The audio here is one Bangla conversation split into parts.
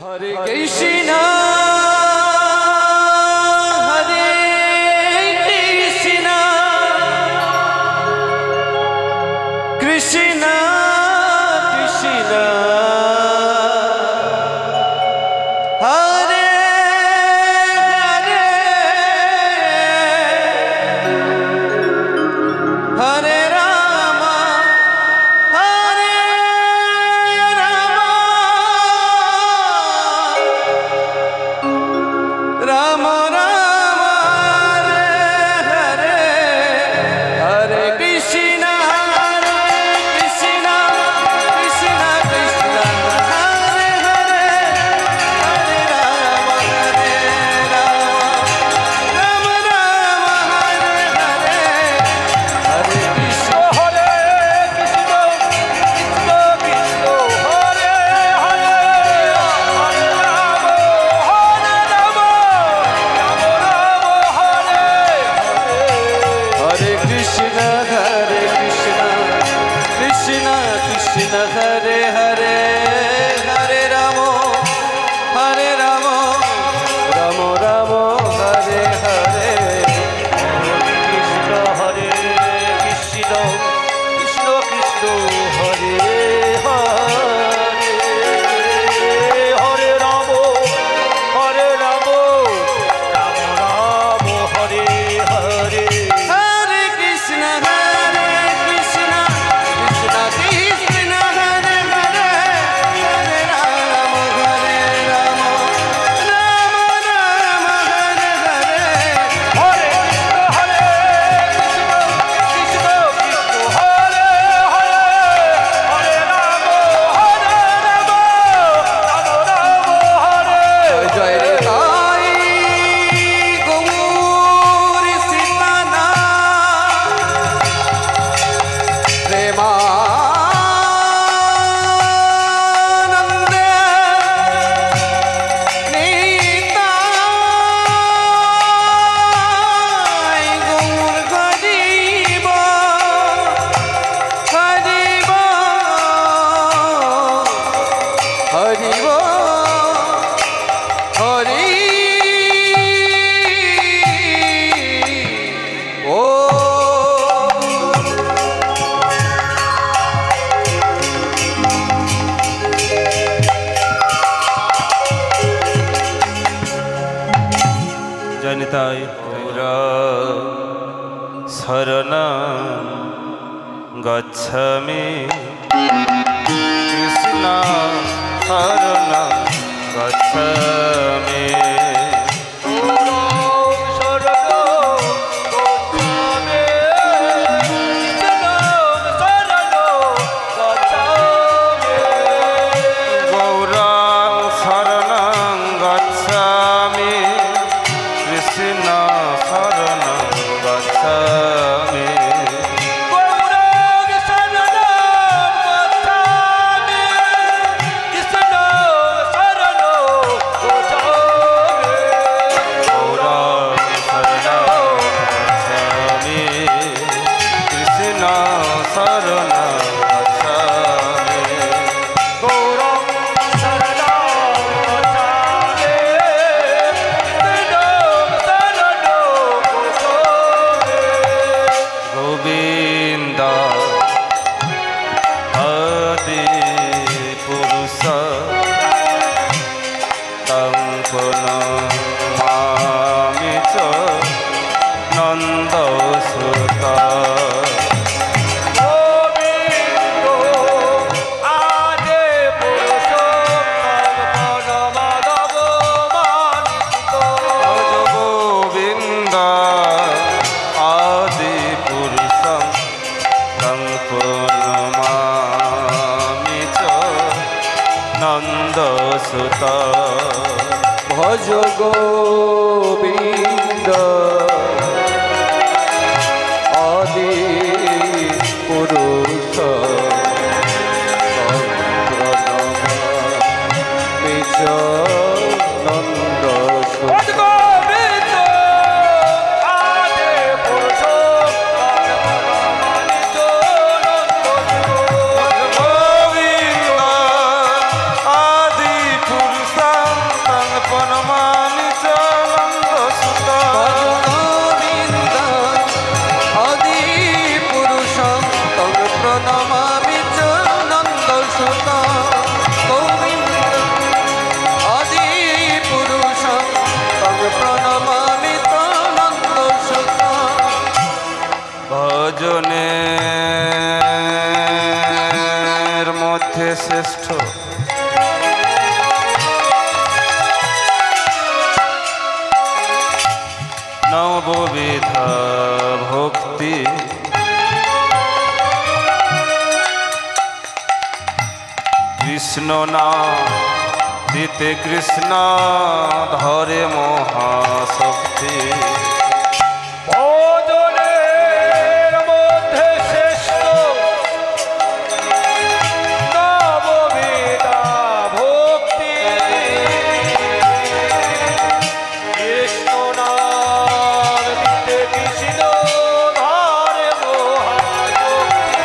हरे कृष्णा हरे कृष्णा कृष्णा कृष्णा हरे हरे हरे राम राम राम हरे हरे कृष्णा कृष्णा कृष्णा कृष्णा हरे हरे हरे राम राम राम हरे हरे हरे कृष्ण हरे कृष्ण कृष्ण कृष्ण हरे हरे हरे राम हरे कृष्ण कृष्ण कृष्ण हरे हरे हरे राम राम राम हरे हरे कृष्ण हरे कृष्ण कृष्ण कृष्ण हरे हरे हरे राम राम राम हरे हरे हरे कृष्ण कृष्ण कृष्ण हरे हरे हरे राम राम राम हरे हरे हरे कृष्ण कृष्ण कृष्ण हरे हरे हरे राम राम हरे जय रे ताई गौरी सीताना प्रेमानंद नीताई गौर हरिब हरिब हरिब हरि ओ जनिताय गौरा शरणं गच्छामि कृष्ण शरणं गच्छामि गौरां शरणं गच्छामि कृष्ण शरणं गच्छामि गौरां शरणं गच्छामि कृष्ण शरणं गच्छामि गोविन्द आदि पुरुष तं प्रणमामि च नन्दसुत भज गोविन्द आदि पुरुषं तं प्रणमामि च नन्दसुत भज गोविंद आदि पुरुष प्रणमामि च नन्दसुत गोविन्द आदि पुरुष ভক্তিতে কৃষ্ণ ধরে মহাশক্তি ভজনের মধ্যে শ্রেষ্ঠ নববিধা ভক্তি কৃষ্ণ নাম নিতে কৃষ্ণ ধরে মহাশক্তি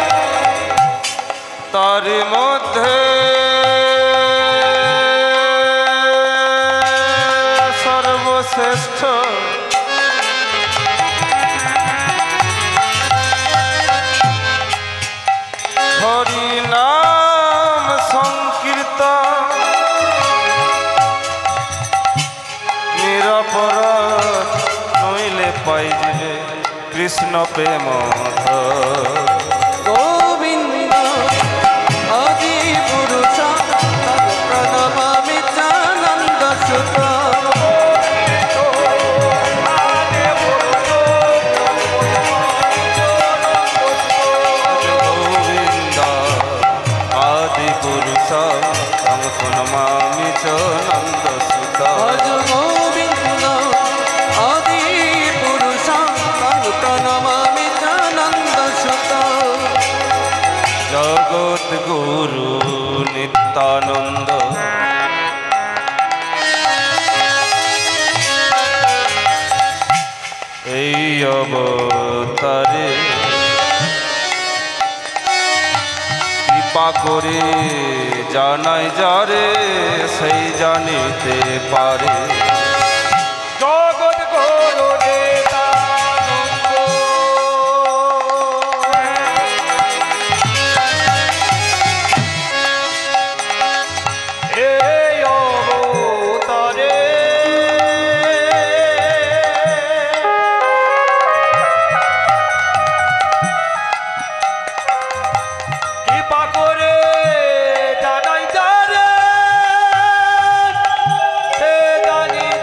তার মধ্যে সর্বশ্রেষ্ঠ হরি নাম সংকীর্তন নিরপরাধ নইলে পাই যাবে কৃষ্ণ প্রেম গোবিন্দ আদি পুরুষ প্রণমামি চানন্দ সুত গোবিন্দ আদি পুরুষ নমামি চ নন্দ সুত ভজ গোবিন্দ আদি পুরুষ প্রণমামি চানন্দ সুত জগৎ গুরু নিত্যানন্দ এই অবতারে কৃপা করে জানাই যারে সেই জানিতে পারে জগৎ গুরু নিত্যানন্দ এই অবতারে কৃপা করে জানাই যারে সে জানিতে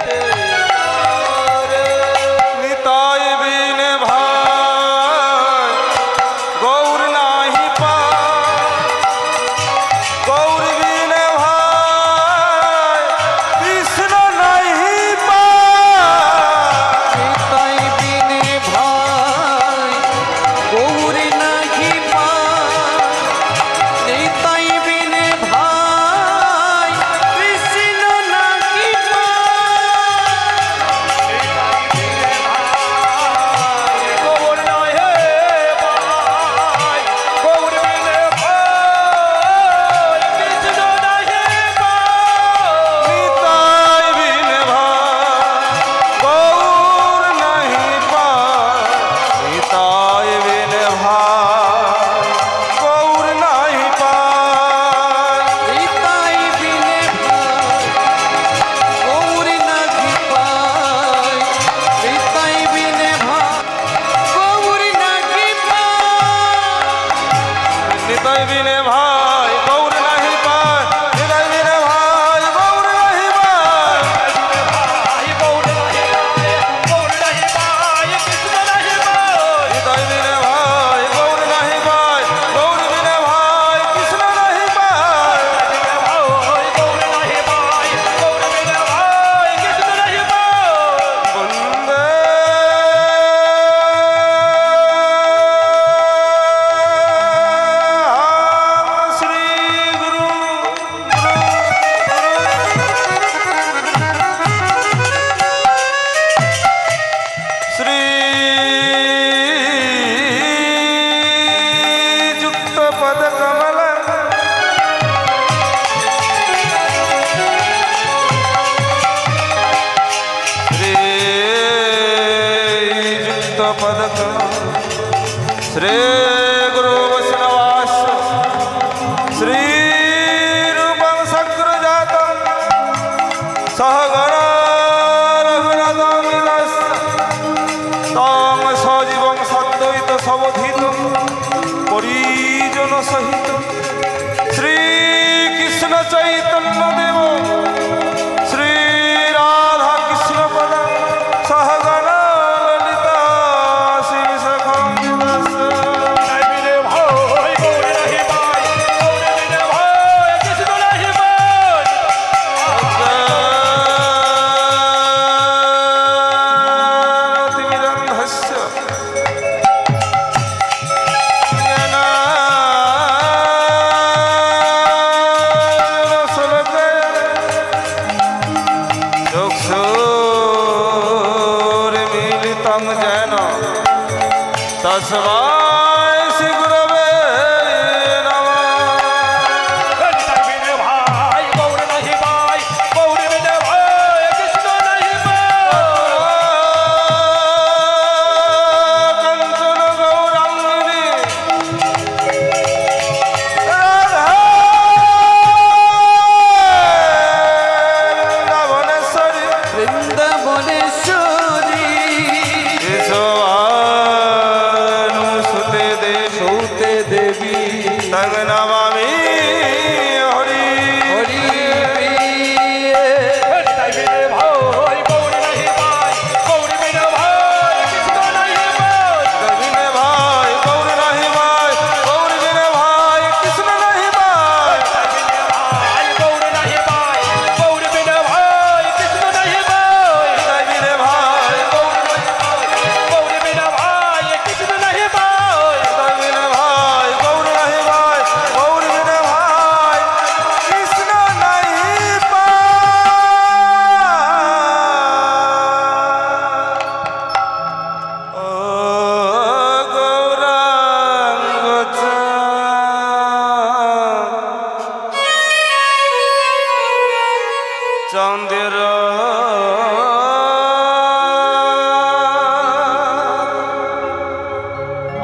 तस्मै श्री गुरवे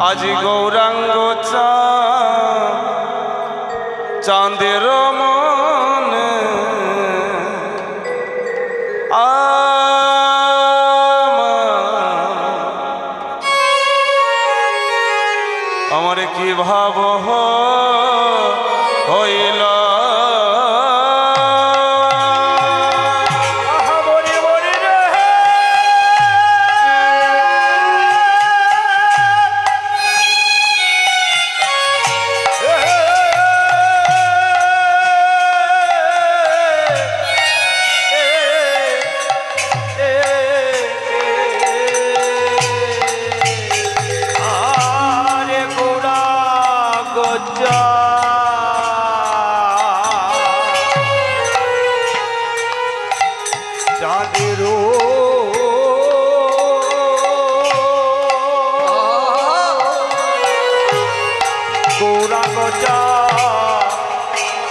আজি গৌরাঙ্গ চাঁদের মনে আমার কি ভাব হইল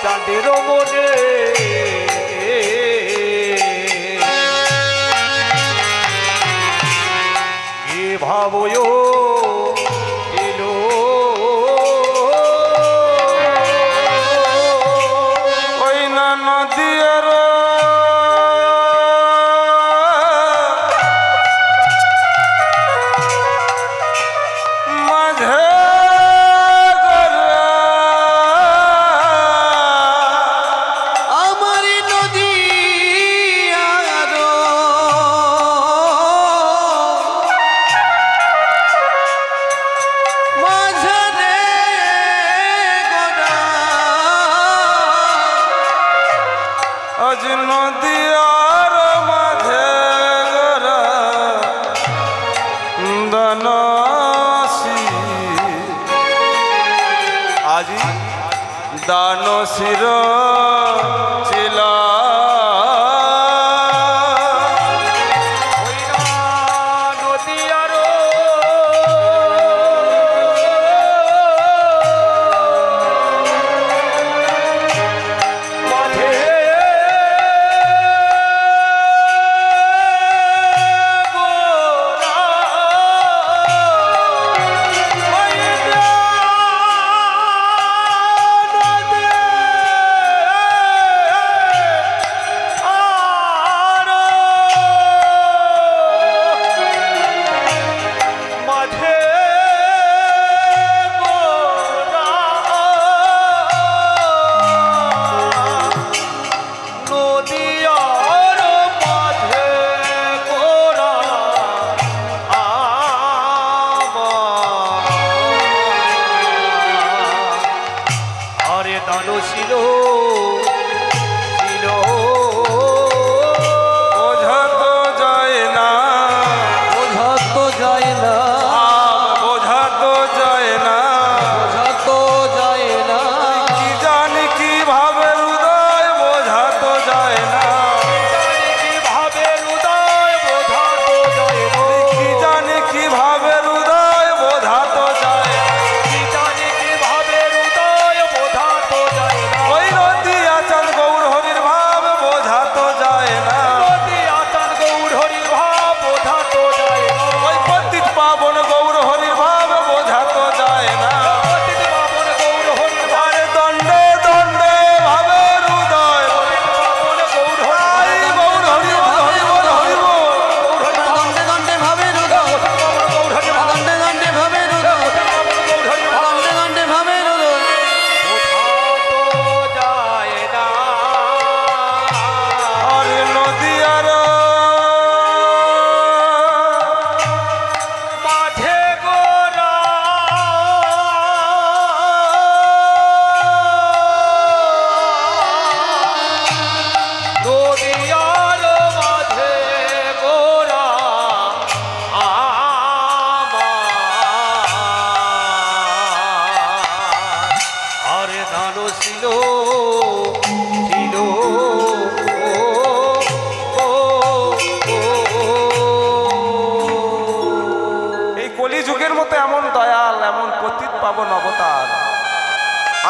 চাঁদের মনে এ ভাবয় এলো ওই না নদীর মাঝে আজ নদীয়ার মাঝে গড়া দানসী আজি দানসীর চিলা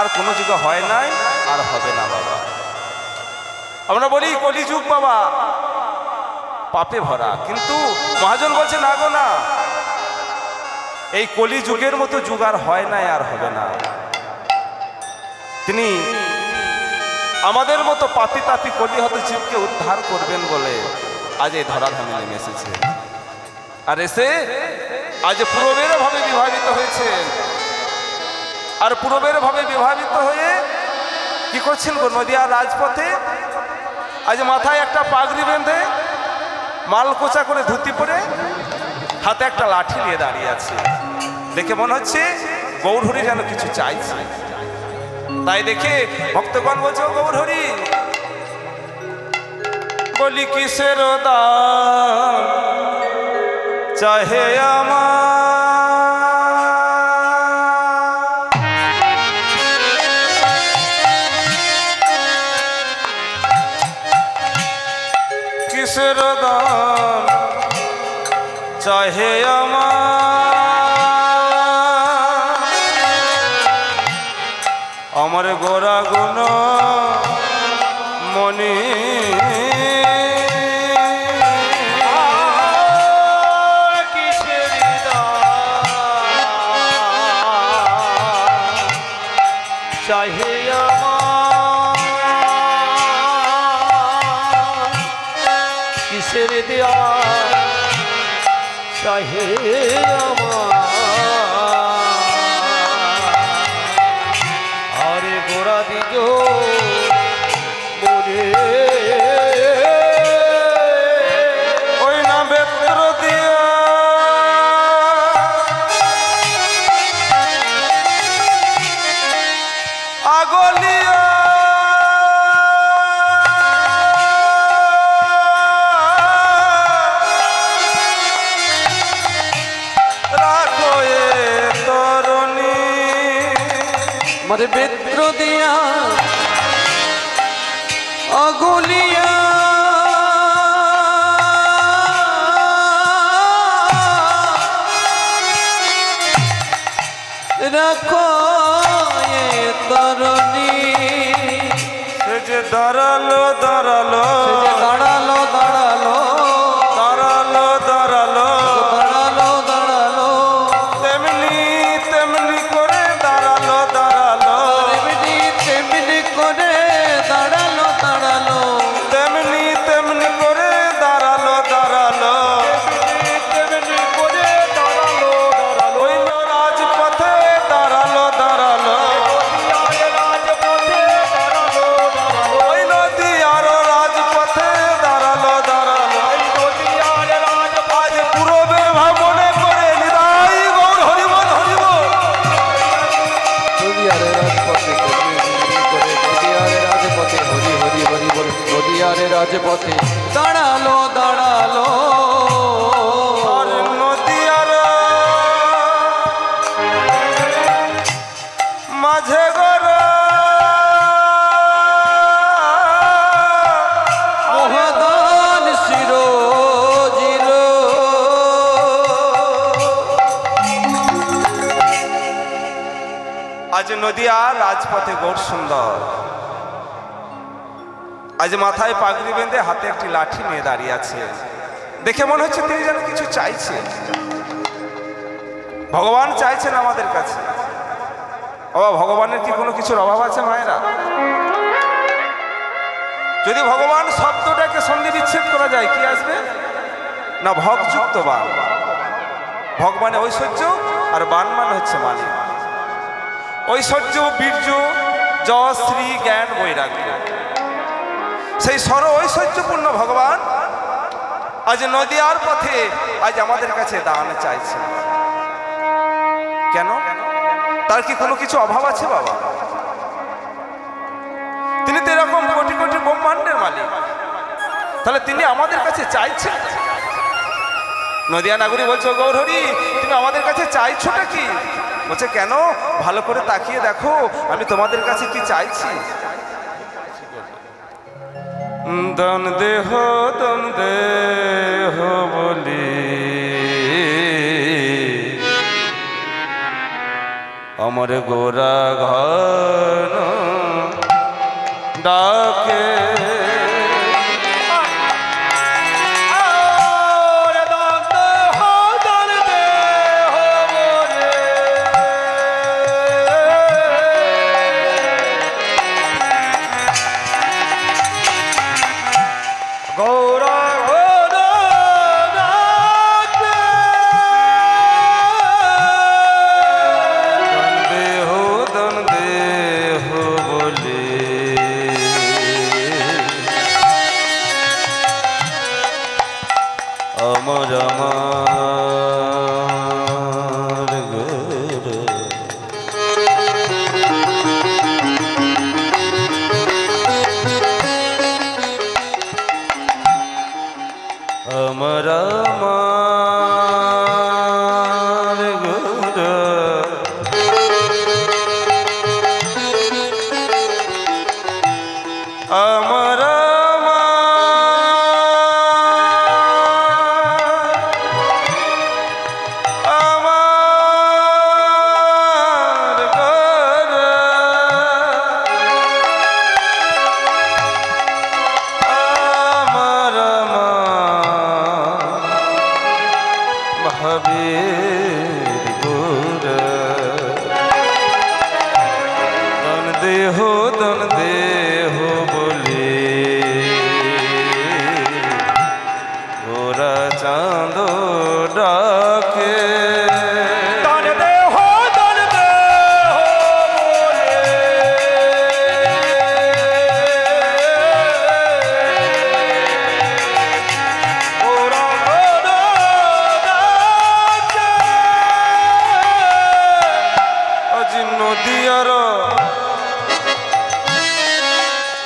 আর কোনো যুগে হয় নাই, আর হবে না বাবা। আমরা বলি কলিযুগ বাবা পাপে ভরা, কিন্তু মহাজন বলছে না গো না, এই কলিযুগের মতো যুগ আর হয় নাই, আর হবে না। তিনি আমাদের মতো পাপি তাপি কলিহত জীবকে উদ্ধার করবেন বলে আজ এই ধরাধামে নেমে এসেছে। আর এসে আজ পূর্বের ভাবে বিভাবিত হয়েছে, আর পূর্বের ভাবে বিভাবিত হয়ে কি করছেন গো? নদিয়ার রাজপথে আজ মাথায় একটা পাগড়ি বেঁধে, মাল কোচা করে ধুতি পরে, হাতে একটা লাঠি নিয়ে দাঁড়িয়ে আছে। দেখে মনে হচ্ছে গৌরহরি যেন কিছু চাইছে। তাই দেখে ভক্তগণ বলছে, গৌরহরি বলি কিসের দান চাহে আমার, কিসের দান চাহে আমার গোরা গুণ মনি চাহে কিসের দেয়া চাহে আরে গোড়া দিজ মনে ওই না বেত্র দিয়া আগলিয়া রাখো এ তরণী, মরে বেত্র দিয়া অগুলিয়া রাখো এ তরণী, সে যে দাঁড়ালো দাঁড়ালো সে যে দাঁড়ালো দাঁড়ালো দাঁড়ালো দাঁড়ালো দাঁড়ালো দাঁড়ালো তেমনি তেমনি করে দাঁড়ালো দাঁড়ালো তেমনি তেমনি করে দাঁড়ালো দাঁড়ালো তেমনি তেমনি করে দাঁড়ালো দাঁড়ালো তেমনি করে দাঁড়ালো দাঁড়ালো ওই রাজপথে দাঁড়ালো দাঁড়ালো রাজপথে দাঁড়ালো দাঁড়ালো ওই নদীয়ার রাজপথে দাঁড়ালো দাঁড়ালো আজ পূরবের ভাব মনে করে নিদাই গৌর হরিবল হরিবল নদিয়ারে রাজপথে নদিয়ারে রাজপথে হরি হরি হরি বল নদিয়ারে রাজপথে দাঁড়ালো দাঁড়ালো আর নদীয়ার মাঝে গড়া মহাদান শিরো জিরো আজ নদিয়া রাজপথে গৌর সুন্দর আজ মাথায় পাগড়ি বেঁধে হাতে একটি লাঠি নিয়ে দাঁড়িয়ে আছে। দেখে মনে হচ্ছে তিনি যেন কিছু চাইছে। ভগবান চাইছেন আমাদের কাছে। ভগবানের কি কোনো কিছুর অভাব আছে মায়েরা? যদি ভগবান শব্দটাকে সন্ধি বিচ্ছেদ করা যায় কি আসবে না? ভগযুক্ত বান। ভগ মানে ঐশ্বর্য, আর বান মানে হচ্ছে মালিক। ঐশ্বর্য, বীর্য, যশ, শ্রী, জ্ঞান, বৈরাগ্য, সেই সর্ব ঐশ্বর্যপূর্ণ ভগবান আজ নদিয়ার পথে আজ আমাদের কাছে দান চাইছে। কেন? তার কি কোনো কিছু অভাব আছে বাবা? তিনি তো এরকম কোটি কোটি ব্রহ্মাণ্ডের মালিক, তাহলে তিনি আমাদের কাছে চাইছেন। নদিয়া নাগরী বলছো, গৌরহরি তুমি আমাদের কাছে চাইছোটা কি? বলছে কেন? ভালো করে তাকিয়ে দেখো আমি তোমাদের কাছে কি চাইছি। দন দেহ বলি অমর গোরা ঘন ডাকে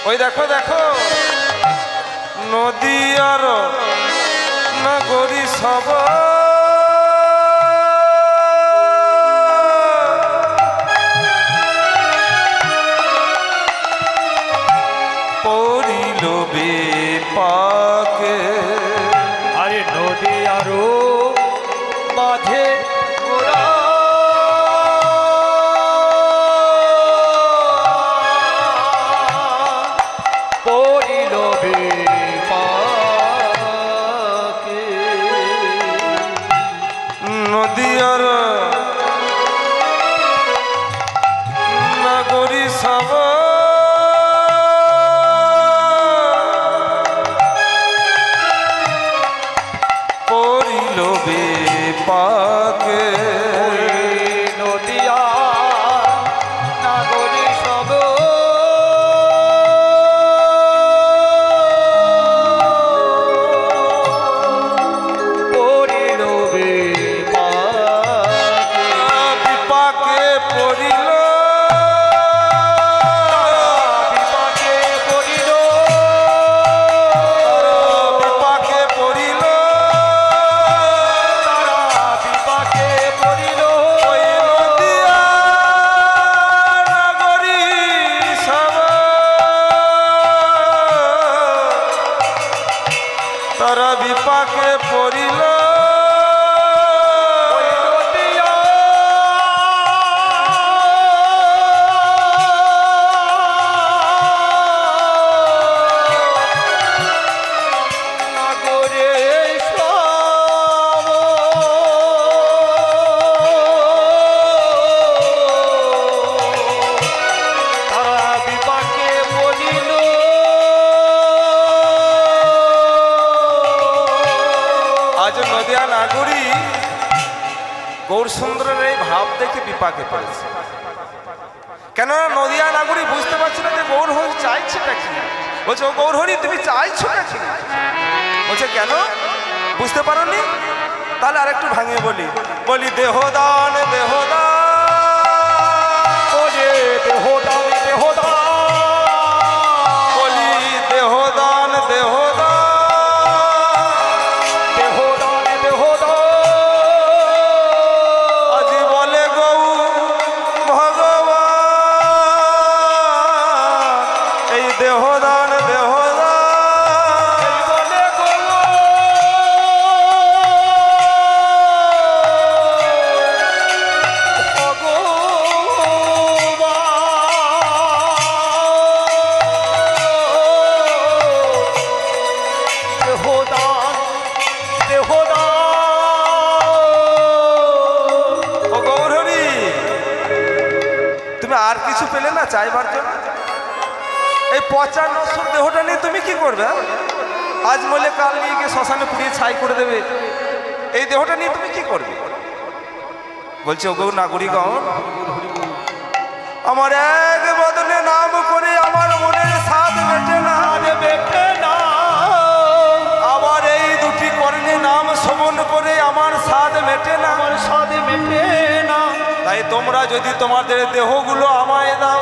ওই দেখো দেখো নদীয়ার নগরী সব পড়িল বিপাকে আরে নদীয়ারও মাঝে নদীয়ার নগরী সব পড়িল বিপাকে নদিয়া নাগরী সব পড়িল বিপাকে পড়িল বিপাকে পড়িল বিপাকে পড়িল তারা বিপাকে পড়িল ওই নদিয়া নগরী সব তারা বিপাকে পড়িল আজ নদিয়া নাগরী গৌরসুন্দরের এই ভাব দেখে বিপাকে পড়েছে। কেন নদিয়া নাগরী বুঝতে পারছে না যে গৌরহরি চাইছেটা কি। বলছে ও গৌরহরি তুমি চাইছোটা কি? বলছে কেন বুঝতে পারোনি? তাহলে আরেকটু ভাঙিয়ে বলি বলি দেহদান দেহদান ওরে দেহদান দেহদান বলি দেহদান দেহদান আজি বলে গৌ ভগবান এই দেহদান দেহদান বলে গো কিছু পেলে না চাইবার জন্য? এই পচা নশ্বর দেহটা নিয়ে তুমি কি করবে? আজ মলে কাল নিয়ে গিয়ে শ্মশানে পুড়িয়ে ছাই করে দেবে, এই দেহটা নিয়ে তুমি কি করবে? বলছে ওগো নাগরিকগণ, আমার এক বদনে নাম করে আমার মনের স্বাদ মেটে না, আবার এই দুটি কর্ণে নাম শ্রবণ করে আমার স্বাদ মেটে না, তাই তোমরা যদি তোমাদের দেহগুলো আমায় দাও,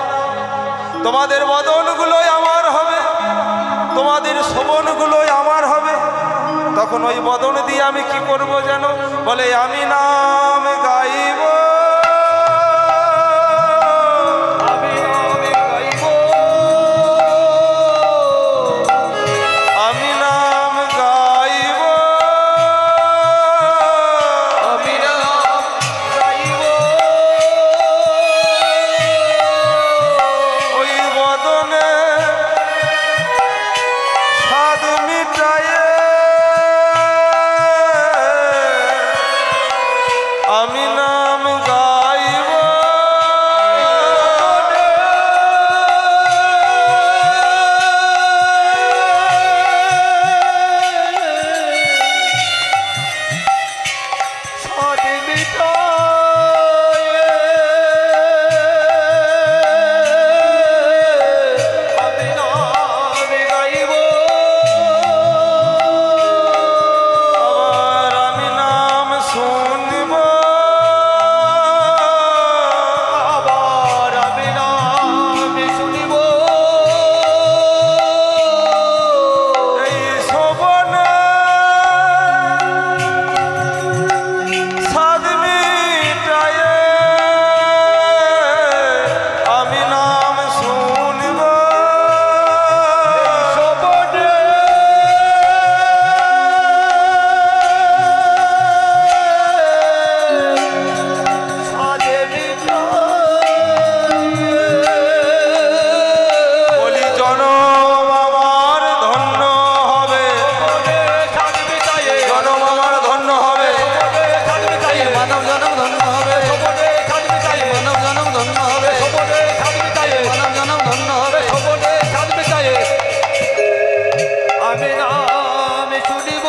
তোমাদের বদনগুলোই আমার হবে, তোমাদের শ্রবণগুলোই আমার হবে, তখন ওই বদন দিয়ে আমি কি করব জানো? বলে আমি নাম গাইব, আমি নাম গাইব, আমি নাম গাইব, ওই বদনে স্বাদ মিটায়ে আমি নাম গাইব, আবার আমি নাম শুনব, এই শোভনে স্বাদ মিটায়ে আমি নাম শুনব, বলি জনম আমার ধন্য হবে, জনম আমার ধন্য হবে, মানব জনম ধন্য হবে, মানব জনম ধন্য হবে, মানব জনম ধন্য হবে। আমি নাম শুনিব,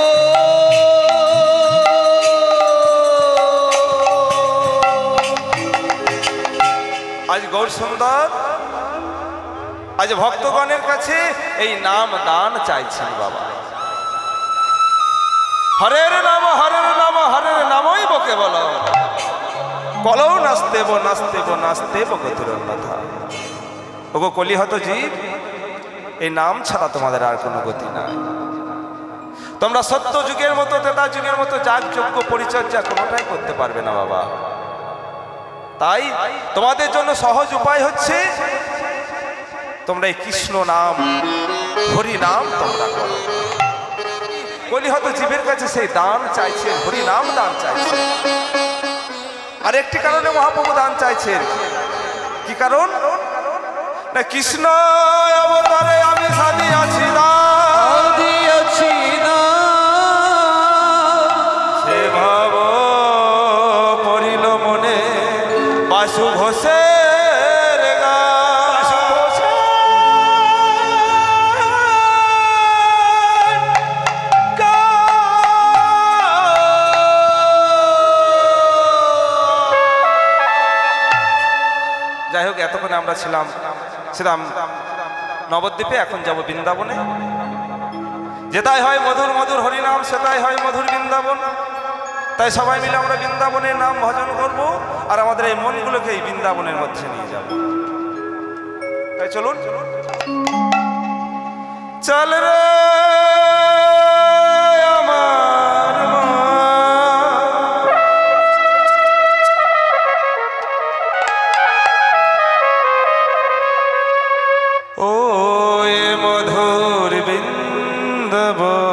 আজ গৌর সুন্দর আজ ভক্তগণের কাছে এই নাম দান চাইছেন বাবা। হরের নাম হরের নাম হরের নামই বকে বলো, কলৌ নাস্তেব নাস্তেব নাস্তেব গতির কথা। ওগো কলিহত জীব, এই নাম ছাড়া তোমাদের আর কোনো গতি নাই। তোমরা সত্য যুগের মতো তেতা যুগের মতো যাগযজ্ঞ পরিচর্যা কোনোটাই করতে পারবে না বাবা। তাই তোমাদের জন্য সহজ উপায় হচ্ছে তোমরা এই কৃষ্ণ নাম হরি নাম তোমরা করো। কলিহত জীবের কাছে সেই দান চাইছে, হরি নাম দান চাইছে। আর একটি কারণে মহাপ্রভু দান চাইছেন, কি কারণ? না কৃষ্ণ অবতারে আমি সাজিয়াছি দান, দিয়েছি না সে ভাব পড়িল মনে বাসু ঘোষের গান। যাই হোক, এতক্ষণে আমরা ছিলাম নবদ্বীপে, এখন যাব বৃন্দাবনে। যেটাই হয় মধুর মধুর হরিনাম, সেটাই হয় মধুর বৃন্দাবন। তাই সবাই মিলে আমরা বৃন্দাবনের নাম ভজন করব, আর আমাদের এই মনগুলোকে এই বৃন্দাবনের মধ্যে নিয়ে যাব। তাই চলুন, চল রে আমার মন, ও এ মধুর বৃন্দাবন,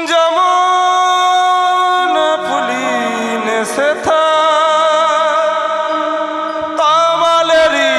যেমন ফুলিন সেথা তামালেরি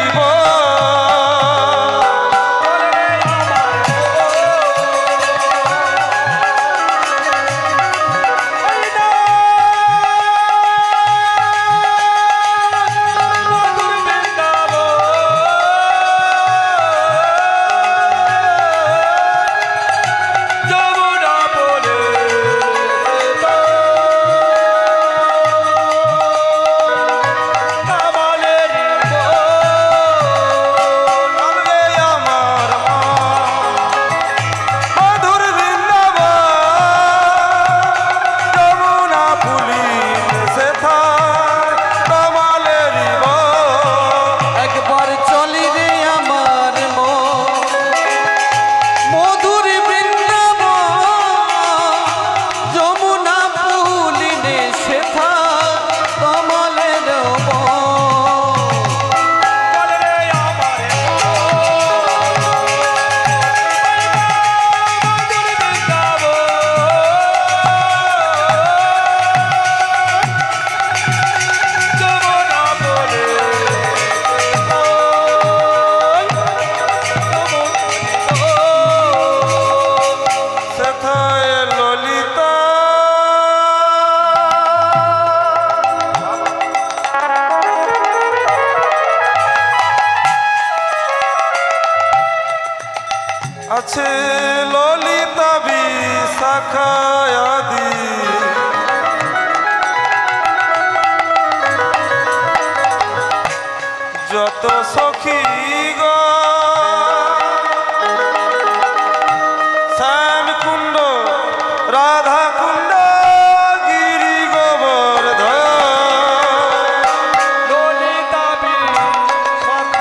আছে ললিতা বিশাখায়াদি যত সখী গো শ্যামকুণ্ড রাধাকুণ্ড গিরি গোবর্ধন ললিতা বিশাখায়াদে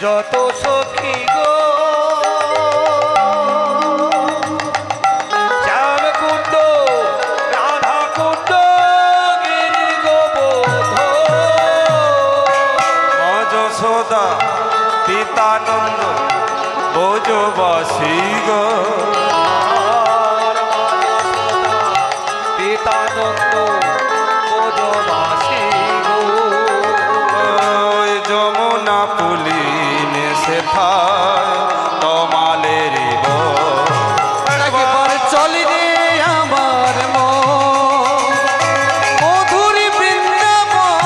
যত সখী গো শ্যামকুণ্ড রাধাকুণ্ড গিরি গোবর্ধন যশোদা পিতানন্দ বোজবাসী গো পিতানন্দ বোধবাসী গো ওই যমুনা পুলিনে সেথায় তমালের একবার চলি রে আমার মন মধুর বৃন্দাবন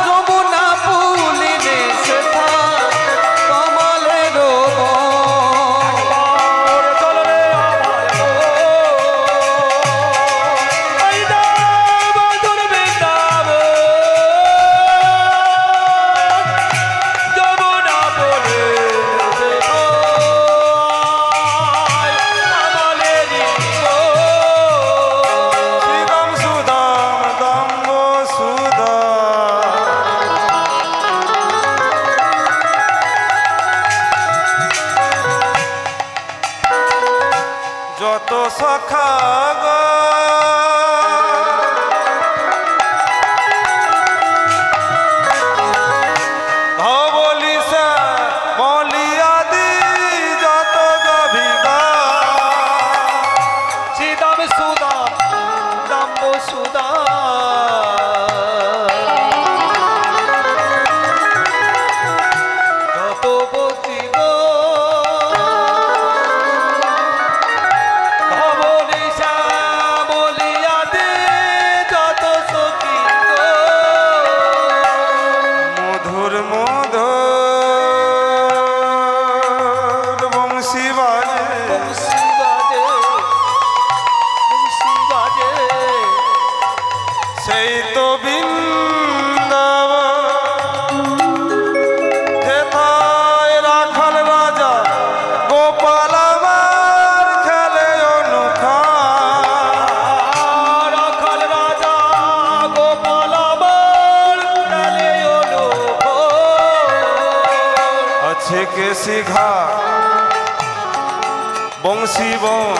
যমুনা পুলিনে সেথা কমলের বন। ওরে চল রে আমার ওই না মধুর বৃন্দাবন যমুনা বলে শ্রীরাম সুদাম দাম্ব সুদা যত সখা গো ধবলিসা বলিয়াদি যত গভিদা শ্রীদাম সুদাম দাম্ব সুদাম যত বসি গো ধবলিসা বলিয়া দে যত সখী গো মধুর মধুর বংশী বাজে বংশী বাজে বংশী বাজে সেই তো বৃন্দাবন যেথায় রাখাল রাজা গোপাল আমার খেলে অনুখা রাখাল রাজা গোপাল আমার ডালে অনুভব আছে কেশি ঘা বংশী বন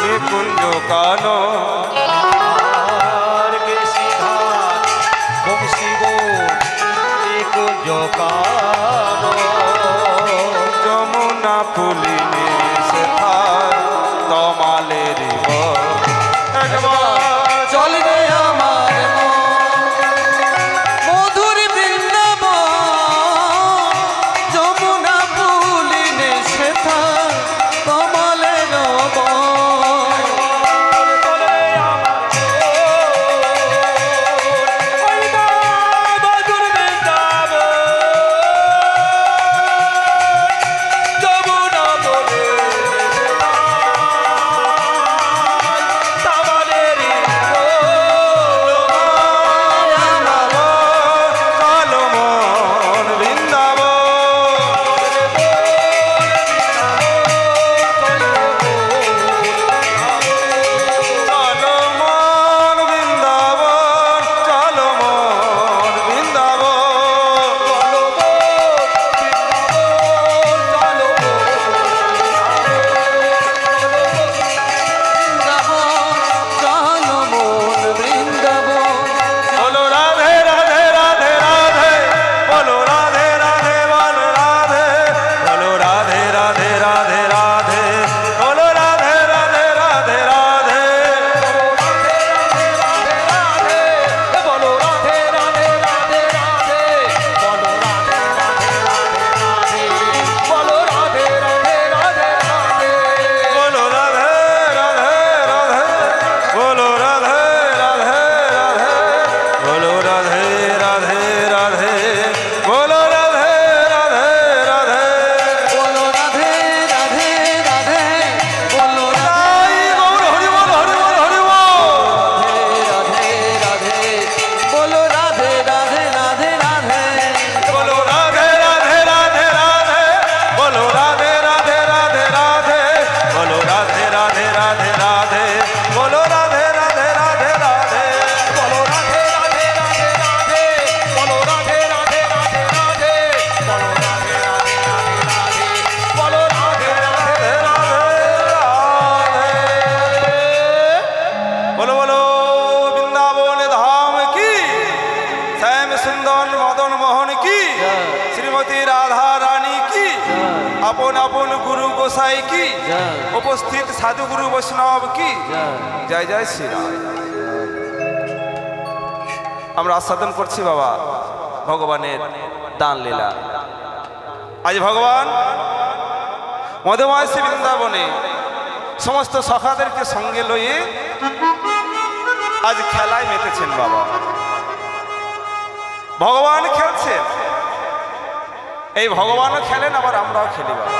নিকুঞ্জ কানো আর বেশি ঘাট বংশী গো নিকুঞ্জ কানো যমুনা পুলিনে সেথায় তমালের একবার চল রে আমার মন মধুর বৃন্দাবন যমুনা পুলিনে সেথা কমলের বন। চলে আমার ওই না মধুর বৃন্দাবন যমুনা বলো রাধে রাধে রাধে রাধে বলো রাধে রাধে রাধে রাধে বলো রাধে রাধে রাধে রাধে বলো রাধে রাধে রাধে রাধে বলো রাধে রাধে রাধে রাধে বলো রাধে রাধে বলো বলো বৃন্দাবন ধাম কি শ্যাম সুন্দর মদন মোহন কি শ্রীমতী রাধা রানী কি আপন আপন গুরু গোসাই কি উপস্থিত সাধু গুরু বৈষ্ণব কি জয় জয় শ্রীরাম। আমরা আস্বাদন করছি বাবা ভগবানের দান লীলা। আজ ভগবান মধুময় শ্রী বৃন্দাবনে সমস্ত সখাদেরকে সঙ্গে লইয়ে আজ খেলায় মেতেছেন বাবা। ভগবান খেলছেন, এই ভগবানও খেলেন আবার আমরাও খেলি বাবা।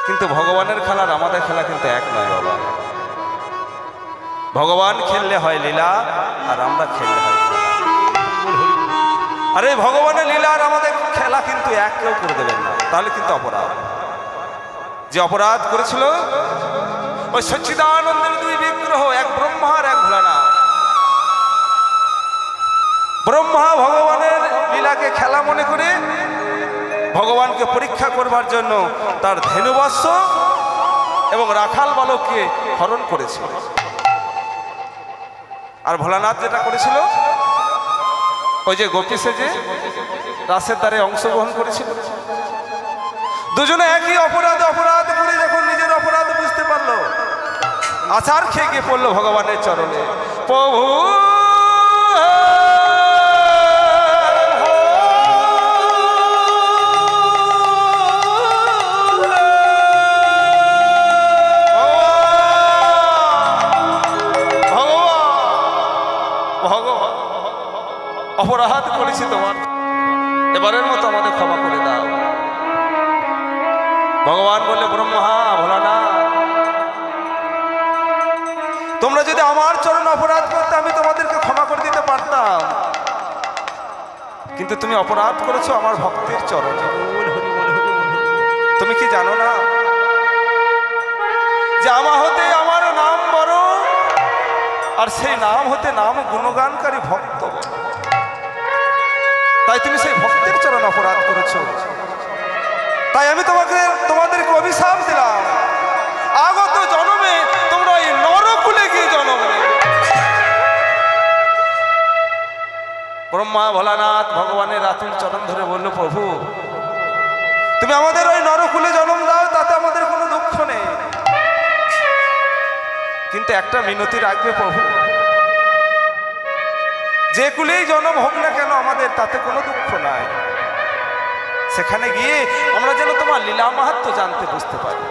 কিন্তু ভগবানের খেলা আর আমাদের খেলা কিন্তু এক নয় বাবা। ভগবান খেললে হয় লীলা আর আমরা খেললে হয় খেলা। আর এই ভগবানের লীলা আর আমাদের খেলা কিন্তু এক কেউ করে দেবেন না, তাহলে কিন্তু অপরাধ। যে অপরাধ করেছিল ওই সচ্চিদানন্দের দুই বিগ্রহ, এক ব্রহ্মা আর এক ভোলানাথ। ব্রহ্মা ভগবানের লীলাকে খেলা মনে করে ভগবানকে পরীক্ষা করবার জন্য তার ধেনুবৎস এবং রাখাল বালককে হরণ করেছিল। আর ভোলানাথ যেটা করেছিল ওই যে গোপী সেজে রাসের দ্বারে অংশগ্রহণ করেছিল। দুজনে একই অপরাধ করে যখন নিজের অপরাধ বুঝতে পারলো, আচার খেয়ে গিয়ে পড়লো ভগবানের চরণে। প্রভু অপরাধ করেছি তোমার, এবারের মতো আমাদের ক্ষমা করে দাও। ভগবান বললে ব্রহ্মা ভোলানাথ, তোমরা যদি আমার চরণ অপরাধ করতে আমি তোমাদেরকে ক্ষমা করে দিতে পারতাম, কিন্তু তুমি অপরাধ করেছো আমার ভক্তের চরণে। তুমি কি জানো না যে আমা হতে আমার নাম বড়, আর সেই নাম হতে নাম গুণগানকারী ভক্ত। তাই তুমি সেই ভক্তের চরণ অপরাধ করেছো। তাই আমি তোমাদেরকে অভিশাপ দিলাম, আগত জন্মে তোমরা এই নরকুলে গিয়ে জন্ম নেবে। ব্রহ্মা ভোলানাথ ভগবানের রাতুল চরণ ধরে বলল, প্রভু তুমি আমাদের ওই নরকুলে জন্ম দাও, তাতে আমাদের কোনো দুঃখ নেই, কিন্তু একটা মিনতি রাখবে প্রভু, যে কুলেই জন্ম হোক না কেন আমাদের তাতে কোনো দুঃখ নাই, সেখানে গিয়ে আমরা যেন তোমার লীলা মাহাত্ম্য জানতে বুঝতে পারি।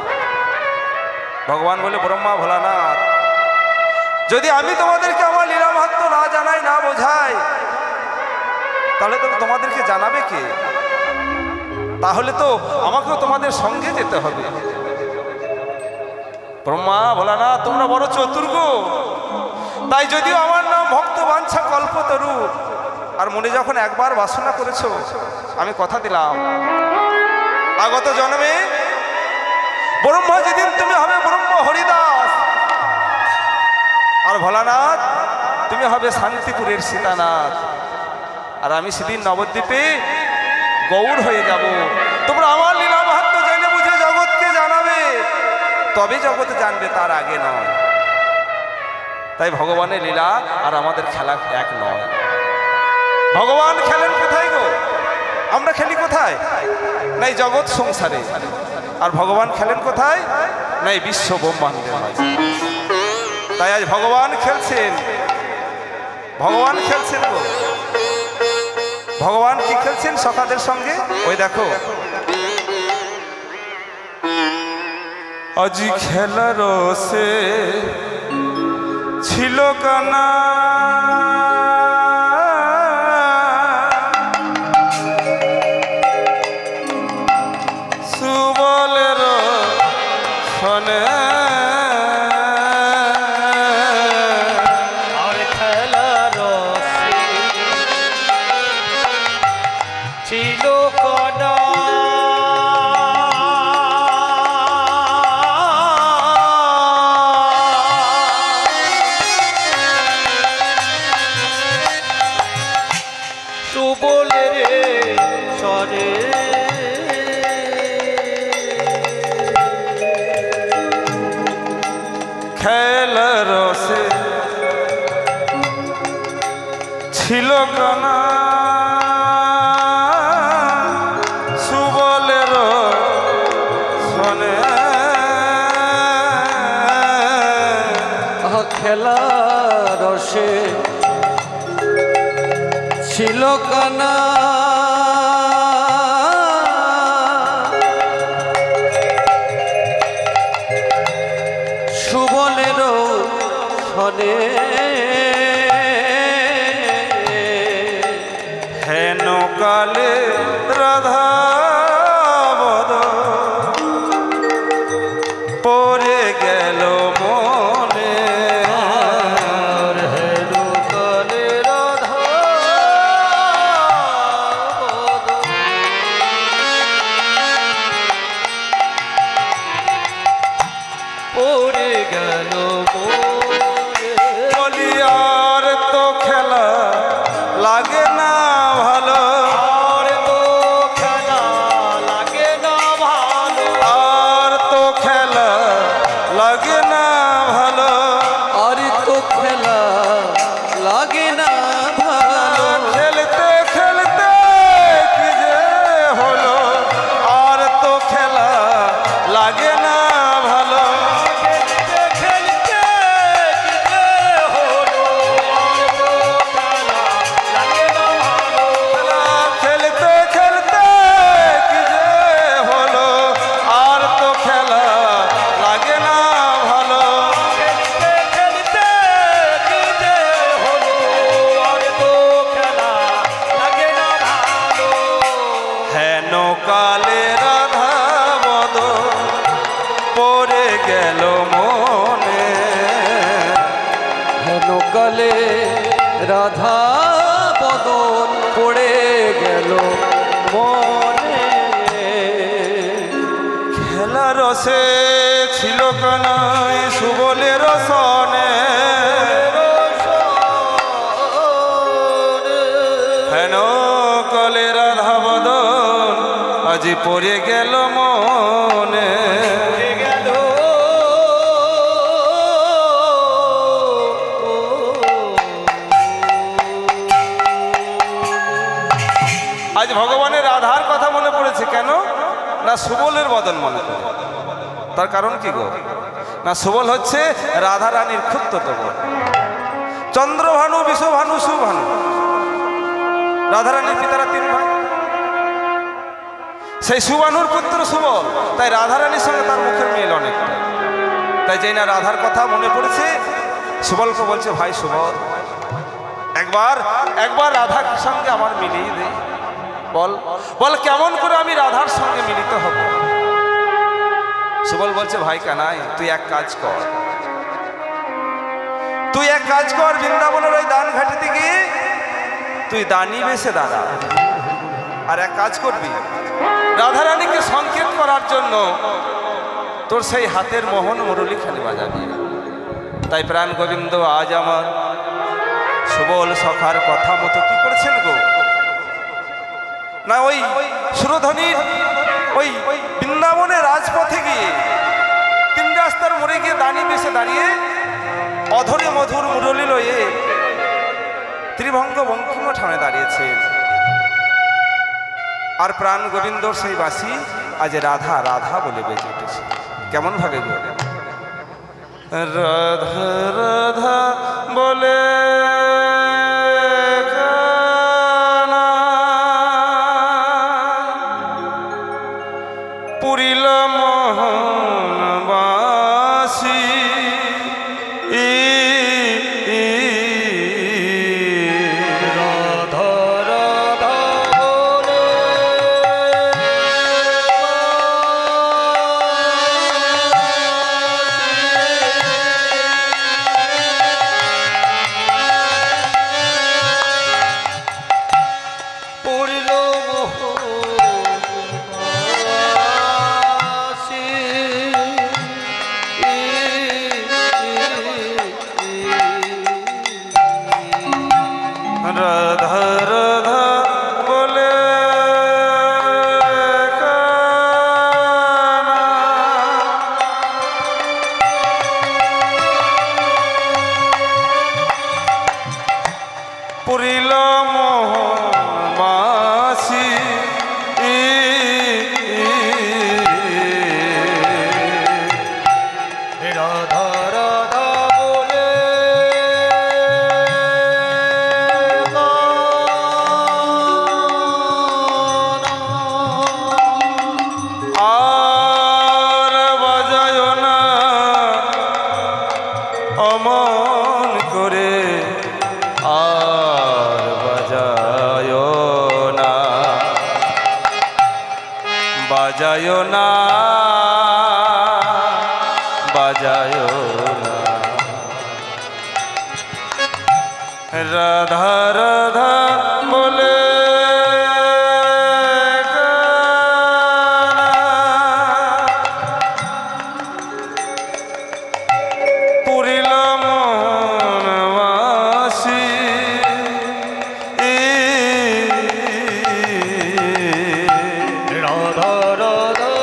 ভগবান বলে, ব্রহ্মা ভোলানাথ যদি আমি তোমাদেরকে আমার লীলা মাহাত্ম্য না জানাই, না বোঝাই, তাহলে তো তোমাদেরকে জানাবে কে? তাহলে তো আমাকেও তোমাদের সঙ্গে যেতে হবে। ব্রহ্মা ভোলানাথ তোমরা বড় চতুর্গ, তাই যদিও আমার নাম ভক্ত বাঞ্ছা কল্পতরু, আর মনে যখন একবার বাসনা করেছো, আমি কথা দিলাম আগত জন্মে ব্রহ্মা যেদিন তুমি হবে ব্রহ্ম হরিদাস, আর ভোলানাথ তুমি হবে শান্তিপুরের সীতানাথ, আর আমি সেদিন নবদ্বীপে গৌর হয়ে যাব। তোমরা আমার লীলা মাহাত্ম্য জেনে বুঝে জগৎকে জানাবে, তবে জগৎ জানবে, তার আগে নয়। তাই ভগবানের লীলা আর আমাদের খেলা এক নয়। ভগবান খেলেন কোথায় গো? আমরা খেলি কোথায়? নাই জগৎ সংসারে। আর ভগবান খেলেন কোথায়? নাই বিশ্ব ব্রহ্মাণ্ডের মাঝে। তাই আজ ভগবান খেলছেন, ভগবান খেলছেন গো। ভগবান কি খেলছেন সখাদের সঙ্গে? ওই দেখো, আজি খেলার সে ছিল কানা, সুবলের সনে আর খেলার ছিল কনা। খেলার রসে ছিল কানা সুবলের শোনে খেলা রসে ছিল কানা সুবলেরও শোনে হেন কালে রাধা বদ পড়ে গেল মনে হেন কালে রাধা পড়ে গেল বলিয়ার তো খেলা লাগে না ভালো আর তো খেলা লাগে না ভালো আর তো খেলা লাগে না ভালো আর তো খেলা লাগে না ভালো খেলতে খেলতে কি যে হলো আর তো খেলা লাগে না ভালো খেলতে খেলতে কি যে হলো আর তো খেলা লাগে না ভালো খেলতে খেলতে কি যে হলো আর তো খেলা লাগে না ভালো খেলতে খেলতে কি যে হলো আর তো খেলা লাগে না ভালো হেন কালে রাধা বদ পড়ে গেল মনে হেন কালে রাধা বদন পড়ে গেল মনে খেলা রসে ছিল কানাই সুবলের সনে হেন কালে রাধা বদন আজ পড়ে গেল মনে গেল আজ ভগবানের রাধার কথা মনে পড়েছে কেন না সুবলের বদন মনে পড়ে তার কারণ কি গো না সুবল হচ্ছে রাধা রানীর ক্ষুদ্রতম বোন। চন্দ্রভানু বিশ্বভানু সুভানু রাধা রানীর পিতারা তিন ভাই সেই সুভানুর পুত্র সুবল তাই রাধা রানীর সঙ্গে তার মুখের মিল অনেকটা তাই যেই না রাধার কথা মনে পড়েছে সুবলকে বলছে ভাই সুবল একবার একবার রাধার সঙ্গে আমার মিলিয়ে দে বল বল কেমন করে আমি রাধার সঙ্গে মিলিত হব সুবল বলছে ভাই কানাই তুই এক কাজ কর বৃন্দাবনের ওই দান ঘাটিতে গিয়ে তুই দানি বেশে দাঁড়া আর এক কাজ করবি রাধারানীকে সংকেত করার জন্য তোর সেই হাতের মোহন মুরলি খালি বাজাবি তাই প্রাণ গোবিন্দ আজ আমার সুবল সখার কথা মতো কি করেছেন গো না ওই সুরধ্বনির ওই বৃন্দাবনের রাজপথে গিয়ে তিন রাস্তার মোড়ে গিয়ে দানি বেশে দাঁড়িয়ে অধরে মধুর মুরলি লয়ে ত্রিভঙ্গ বঙ্কিম ঠানে দাঁড়িয়েছেন আর প্রাণ গোবিন্দর সেই বাসি আজ রাধা রাধা বলে বেজে উঠেছে কেমন ভাবে গো রাধা রাধা বলে পুরিল মোহনবাসী রাধা রাধা বলে রাধা রাধা বলে আর বাজায় না অমন করে, আর বাজায় না, বাজায় না, বাজায় না। রাধা রাধা বলে পুরিল মনবাসী, রাধা রাধা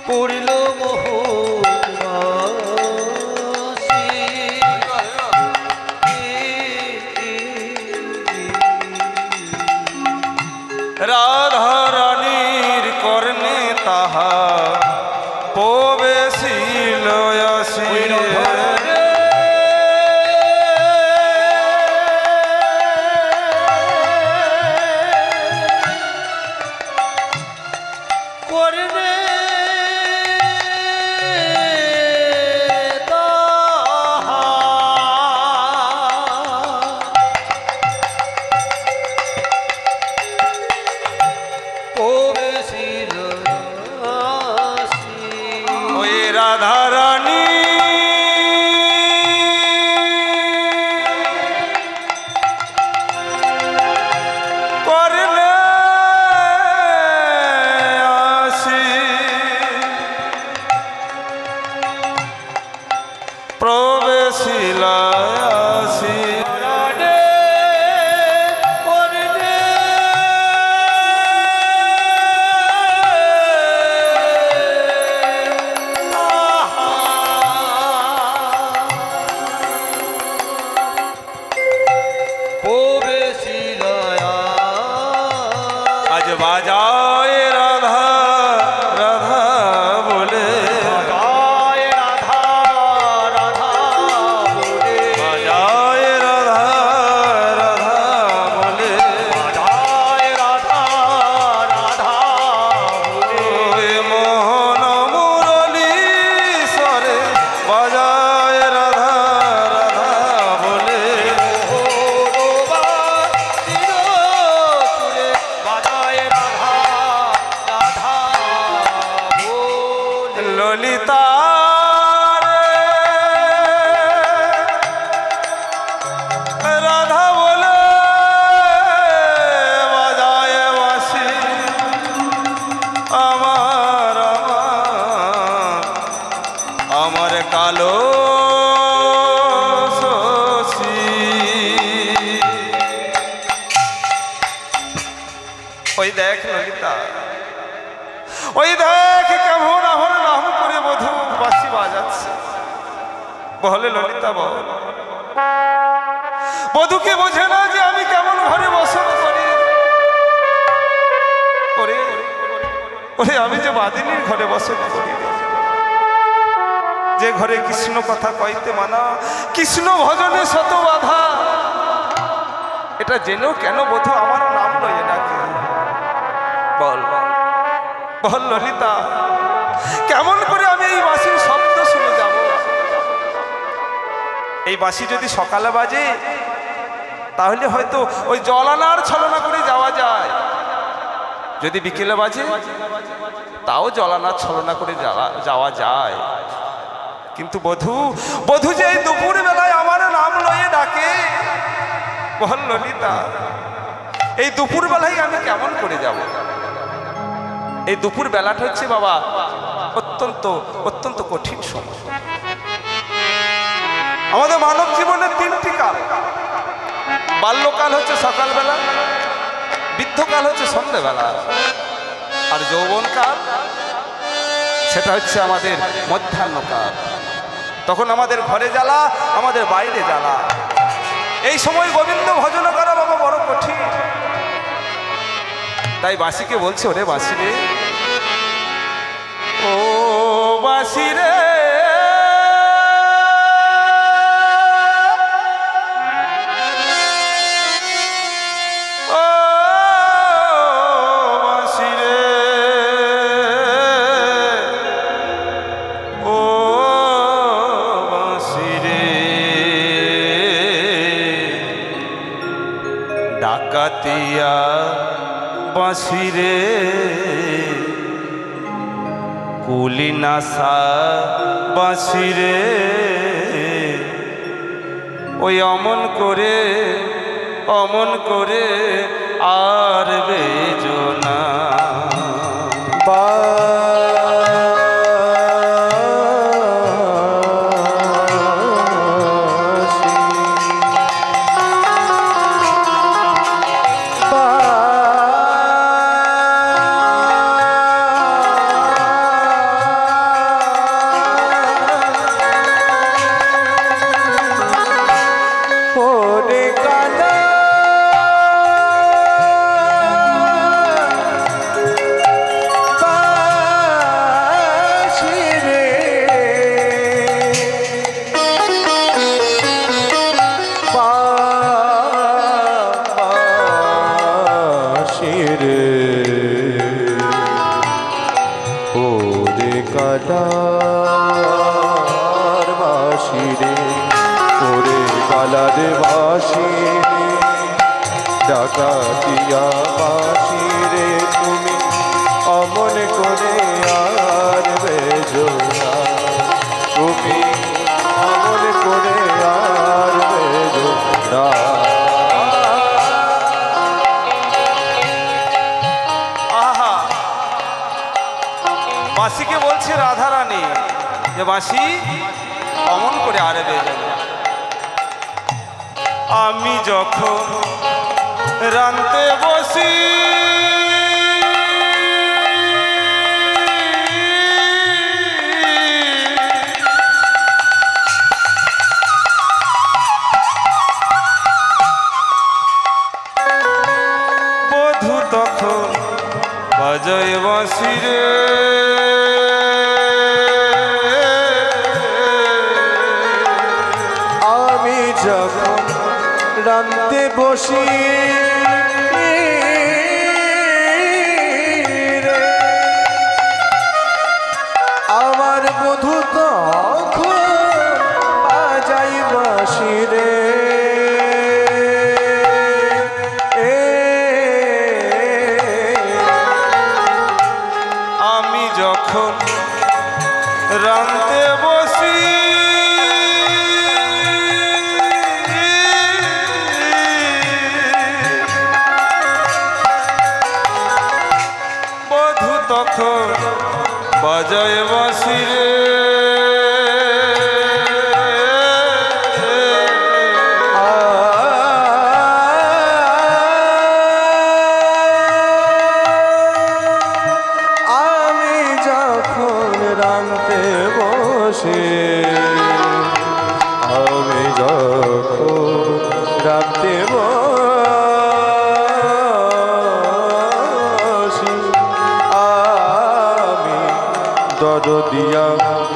পড়িল রাধা রানীর কর্ণে তাহা প্রবেশিল আসি। করবে ওই রাধা রানী কর্ণে আসি প্রবেশিল আসি। আজ বাজায় রাধা রাধা বলে, রাধায় রাধা রাধা বলে বাজায় রাধা রাধা বলে, রাধায় রাধা রাধা বলে ওই মোহন মুরলী স্বরে বাজায় রাধা রাধা বলে, ললিতা রাধা বলে বাজায় বাঁশি আমার আমার আমার কালো শশী। ওই দেখ ললিতা, ওই দেখ কেমন আমার নাম করে বধূ বাঁশি বাজাচ্ছে। বলে ললিতা বল, বধূকে বোঝে না যে আমি কেমন ঘরে বসত করি। ওরে ওরে আমি যে বাদিনীর ঘরে বসত করি, যে ঘরে কৃষ্ণ কথা কইতে মানা, কৃষ্ণ ভজনে শত বাধা। এটা জেনেও কেন বধূ আমার নাম লয়ে ডাকে? বল বল ললিতা, কেমন করে আমি এই বাঁশির শব্দ শুনে যাব? এই বাঁশি যদি সকালে বাজে তাহলে হয়তো ওই জল আনার ছলনা করে যাওয়া যায়, যদি বিকেলে বাজে তাও জল আনার ছলনা করে যাওয়া যায়। কিন্তু বধূ বধূ যে এই দুপুর বেলায় আমার নাম লয়ে ডাকে, বল ললিতা, এই দুপুর বেলায় আমি কেমন করে যাব? এই দুপুর বেলাটা হচ্ছে বাবা অত্যন্ত অত্যন্ত কঠিন সময়। আমাদের মানব জীবনের তিনটি কাল, বাল্যকাল হচ্ছে সকালবেলা, বৃদ্ধকাল হচ্ছে সন্ধ্যেবেলা, আর যৌবনকাল সেটা হচ্ছে আমাদের মধ্যাহ্নকাল। তখন আমাদের ঘরে জ্বালা, আমাদের বাইরে জ্বালা। এই সময় গোবিন্দ ভজন করা বাবা বড় কঠিন। তাই বাঁশিকে বলছে, ওরে বাঁশি রে, ও বাঁশি রে, ডাকাতিয়া বাঁশি রে, কুলিনাসা বাঁশি রে, ওই অমন করে আর বেজো না। কাটার বাঁশি রে, ওরে কালার বাঁশি রে, ডাকাতিয়া বাঁশি রে, তুমি অমন করে আর বেজো না, তুমি অমন করে আর বেজো না। বাঁশিকে বলছে রাধারানী যে বাঁশি অমন করে আরে বেজো না। আমি যখন রানতে বসি বধূ তখন বাজায় বাঁশি রে, যখন রানতে বসি রে, আমার বধূ তখন বাজাই বাঁশি রে, আমি যখন রানতে বসি তখন বাজায় বাঁশি রে, আমি যখন রানতে বসে, আমি যখন রানতে দরদিয়া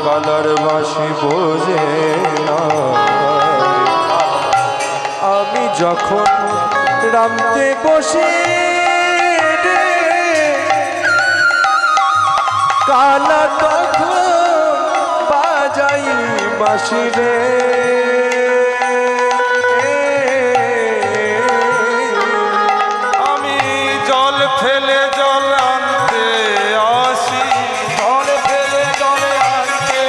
কালার বাঁশি বোঝে না, আমি যখন রামতে বসে কালা তখন বাজাই বাঁশি রে, আমি জল ফেলে জল আনতে আসি, জল ফেলে জল আনতে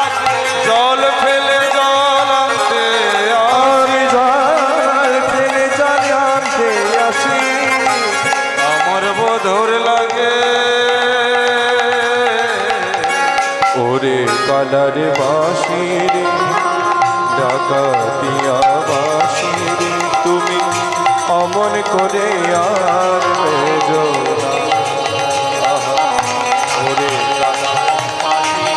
আসি, জল ফেলে জল আনতে আসি, জল ফেলে জল আনতে আসি, আমার বধুর লাগে ওরে কালার বাঁশি রে, ডাকাতিয়া বাঁশি রে, তুমি অমন করে আর বেজো না, ওরে কালার বাঁশি রে,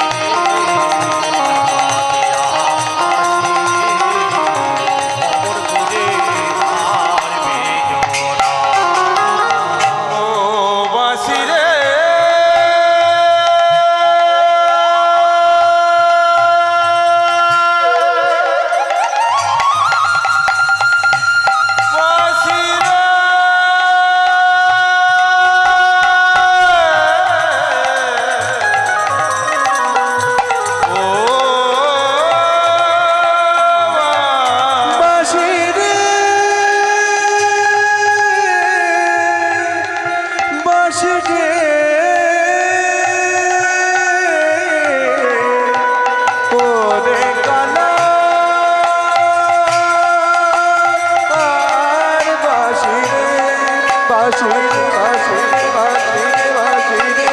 বাঁশি রে বাঁশি রে বাঁশি রে বাঁশি রে।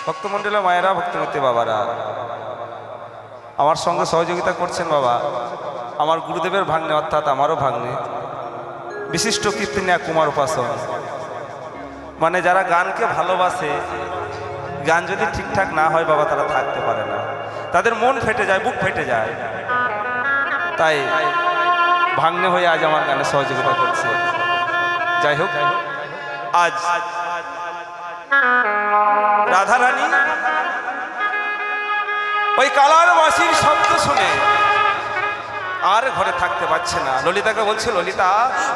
ভক্তমণ্ডলী মায়েরা, ভক্তিমতী বাবারা, আমার সঙ্গে সহযোগিতা করছেন বাবা আমার গুরুদেবের ভাগ্নে, অর্থাৎ আমারও ভাগ্নে বিশিষ্ট কীর্তনিয়া কুমার উপাসন। মানে যারা গানকে ভালোবাসে, গান যদি ঠিকঠাক না হয় বাবা তারা থাকতে পারে না, তাদের মন ফেটে যায়, বুক ফেটে যায়। তাই ভাগ্নে হয়ে আজ আমার গানে সহযোগিতা করছে। যাই হোক, আজ রাধারানী ওই কালার বাঁশির শব্দ শুনে আর ঘরে থাকতে পারছে না। ললিতাকে বলছে, ললিতা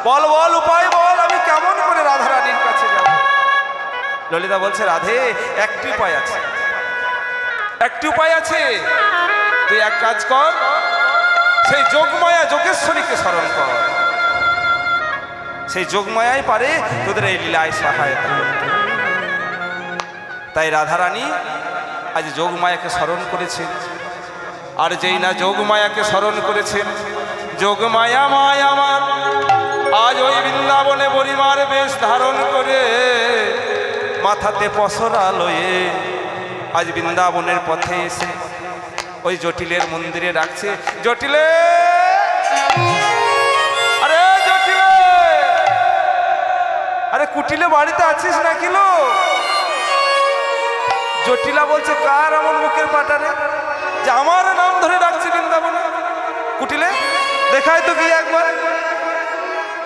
বল বল উপায় বল, আমি কেমন করে রাধারানীর কাছে যাব। ললিতা বলছে, রাধে একটি উপায় আছে, একটি উপায় আছে। তুই এক কাজ কর, সেই যোগমায়া যোগেশ্বরীকে স্মরণ কর। সেই যোগমায়াই পারে তোদের এই লীলায় সহায়তা করতে। তাই রাধারানী আজ যোগমায়াকে স্মরণ করেছেন। আর যেই না যোগমায়াকে স্মরণ করেছেন, যোগমায়া মায়া আমার আজ ওই বৃন্দাবনে বরিমার বেশ ধারণ করে মাথাতে পসরা লয়ে আজ বৃন্দাবনের পথে এসে ওই জটিলের মন্দিরে রাখছে। জটিলে, আরে জটিলে, আরে কুটিলে বাড়িতে আছিস নাকি লো? জটিলা বলছে, কার এমন মুখের পাটারে যে আমার নাম ধরে ডাকছে বৃন্দাবনে? কুটিলে দেখায় তো কি একবার।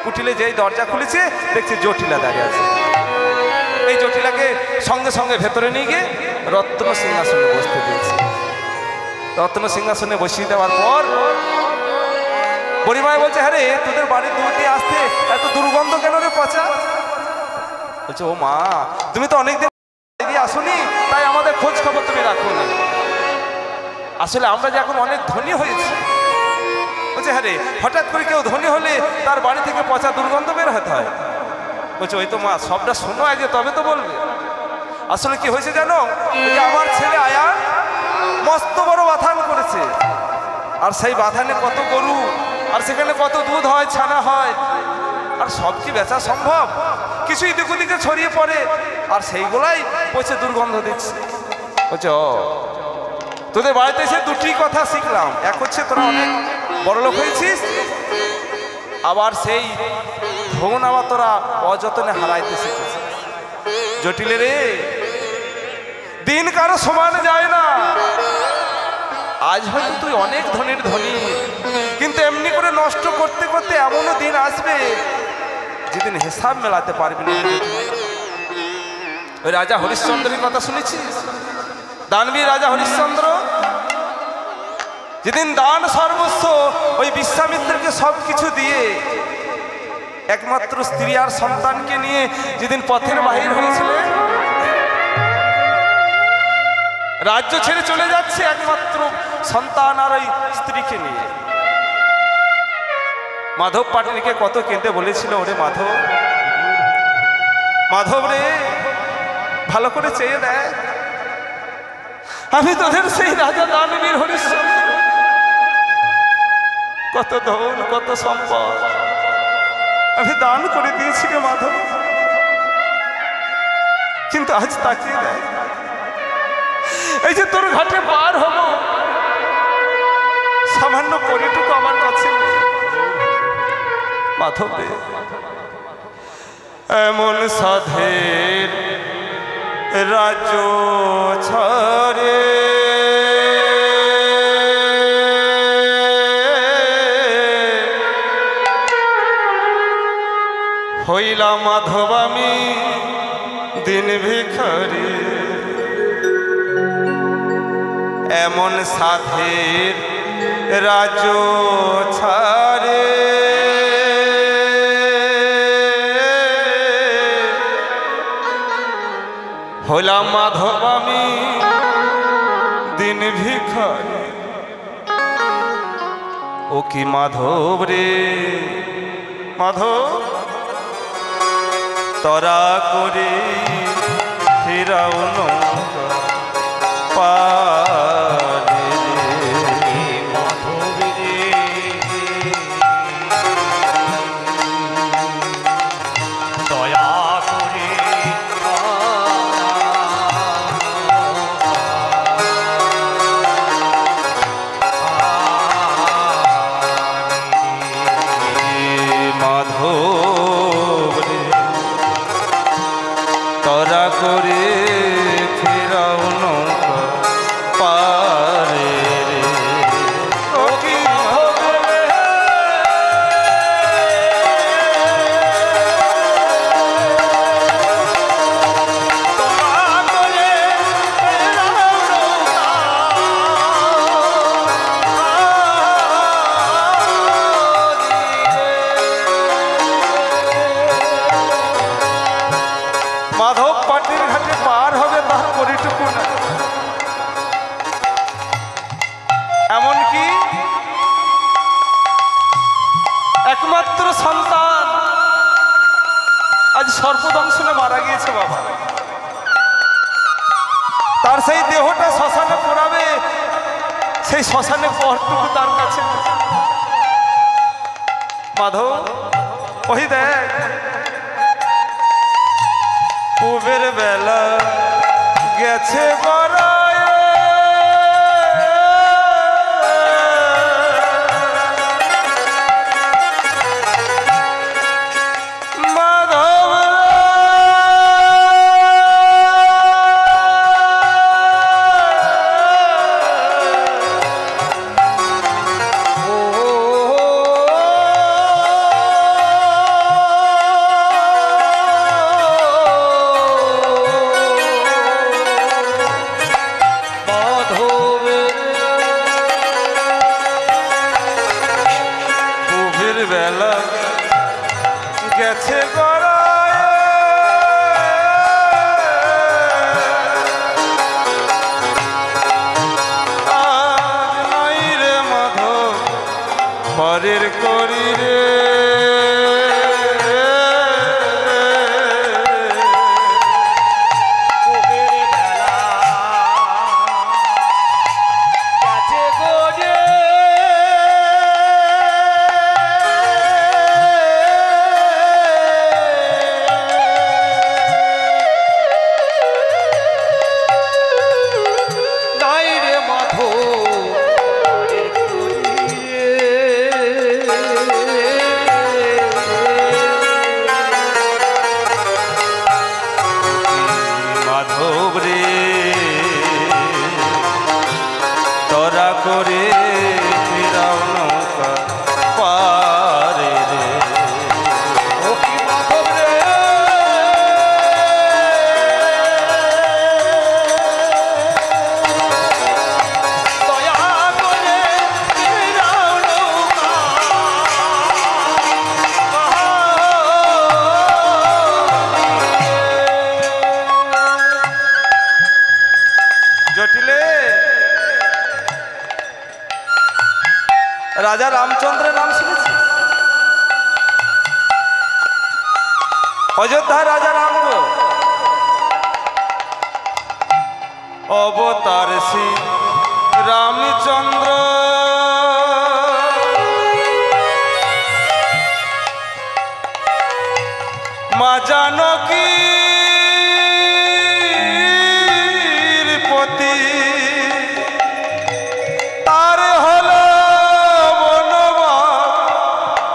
কুটিলে যেই দরজা খুলেছে দেখছে জটিলা দাঁড়িয়ে আছে। এই জটিলাকে সঙ্গে সঙ্গে ভেতরে নিয়ে গিয়ে রত্ন সিংহাসনে বসতে দিয়েছে। রত্ন সিংহাসনে বসিয়ে দেওয়ার পর পরিমায় বলছে, হ্যাঁ রে তোদের বাড়ির দূর দিয়ে আসতে এত দুর্গন্ধ কেন রে পচা? বলছে, ও মা তুমি তো অনেকদিন আসুনি, তাই আমাদের খোঁজ খবর তুমি রাখো না। আসলে আমরা যে এখন অনেক ধনী হয়েছি। বলছে, হ্যাঁ রে হঠাৎ করে কেউ ধনী হলে তার বাড়ি থেকে পচা দুর্গন্ধ বের হতে হয়। বলছে, ওই তো মা সবটা শোনো আগে তবে তো বলবে। আসলে কি হয়েছে জানো, যে আমার ছেলে আয়া মস্ত বড় বাথান করেছে। আর সেই বাথানে কত গরু, আর সেখানে কত দুধ হয়, ছানা হয়, আর সব কি বেচা সম্ভব? কিছু এদিক ওদিকে ছড়িয়ে পড়ে, আর সেইগুলাই পচে দুর্গন্ধ দিচ্ছে। বলছে, ও তোদের বাড়িতে এসে দুটি কথা শিখলাম। এক হচ্ছে তোরা অনেক বড় লোক হয়েছিস, আবার সেই ধন আবার তোরা অযতনে হারাইতে শিখেছিস। জটিলে রে, দিন কারো সমান যায় না। আজ হয়তো তুই অনেক ধনীর ধনী, কিন্তু এমনি করে নষ্ট করতে করতে এমনও দিন আসবে যেদিন হিসাব মেলাতে পারবি না। ওই রাজা হরিশ্চন্দ্রের কথা শুনেছিস? দানবীর রাজা হরিশ্চন্দ্র যেদিন দান সর্বস্ব ওই বিশ্বামিত্রকে সব কিছু দিয়ে একমাত্র স্ত্রী আর সন্তানকে নিয়ে যেদিন পথের বাহির হয়েছিলেন, রাজ্য ছেড়ে চলে যাচ্ছে একমাত্র সন্তান আর ওই স্ত্রীকে নিয়ে। মাধব পাটিলকে কত কেঁদে বলেছিল, ওরে মাধব, মাধব রে ভালো করে চেয়ে দেয়, আমি তোদের সেই রাজা দানবীর হরিশ্চন্দ্র, কত ধন কত সম্পদ আমি দান করে দিয়েছি রে মাধব, কিন্তু আজ তাকিয়ে দেয় এই যে তোর ঘাটে পার হব, সামান্য করিটুকু আমার কাছে মাধব রে। এমন সাধের রাজ্য ছাড়ে হইলাম মাধব আমি দিন ভিখারি, এমন সাধের রাজ্য ছাড়ে হইলাম মাধব আমি দিন ভিখারি। ও কি মাধব রে মাধব, তরা করে ফিরাও নৌকা পারে রে মাধব রে। দংশনে মারা গিয়েছে বাবা। তার সেই দেহটা শ্মশানে পোড়াবে, সেই শ্মশানে পরটুকু তার কাছে। মাধব, ওই দেখ পূবের বেলা গেছে বড়ায়, মাধব বেলা গেছে গড়ায়, আজ নাই রে মাধব পরের করি রে। করে ফিরাও নৌকা পারে রে, ও কি মাধব রে, দয়া করে ফিরাও নৌকা। জটিলে রাজা রামচন্দ্রের নাম শুনেছি? অযোধ্যার রাজা রাম গো, অবতার শ্রী রামচন্দ্র, মা জানকীর পতি, তার হলো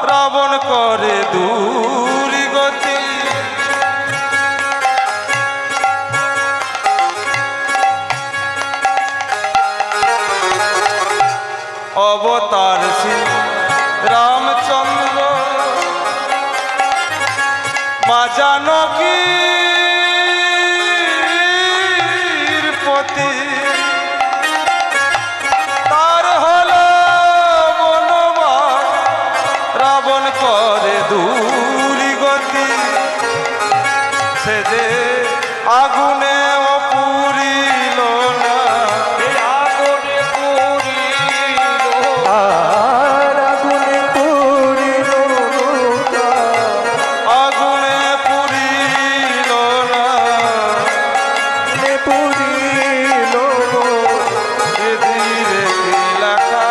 রাবণ করে দূরি গতি। অবতার শ্রী রামচন্দ্র, মা জানকীর পতি, তার হলো বনবাস রাবণ করে দূরি গতি। সে যে আগুনে পুরিল না, আগুনে পুরিল, আগুনে পুরিল, আগুনে পুরিল না, পুরিল ধীরে লেখা।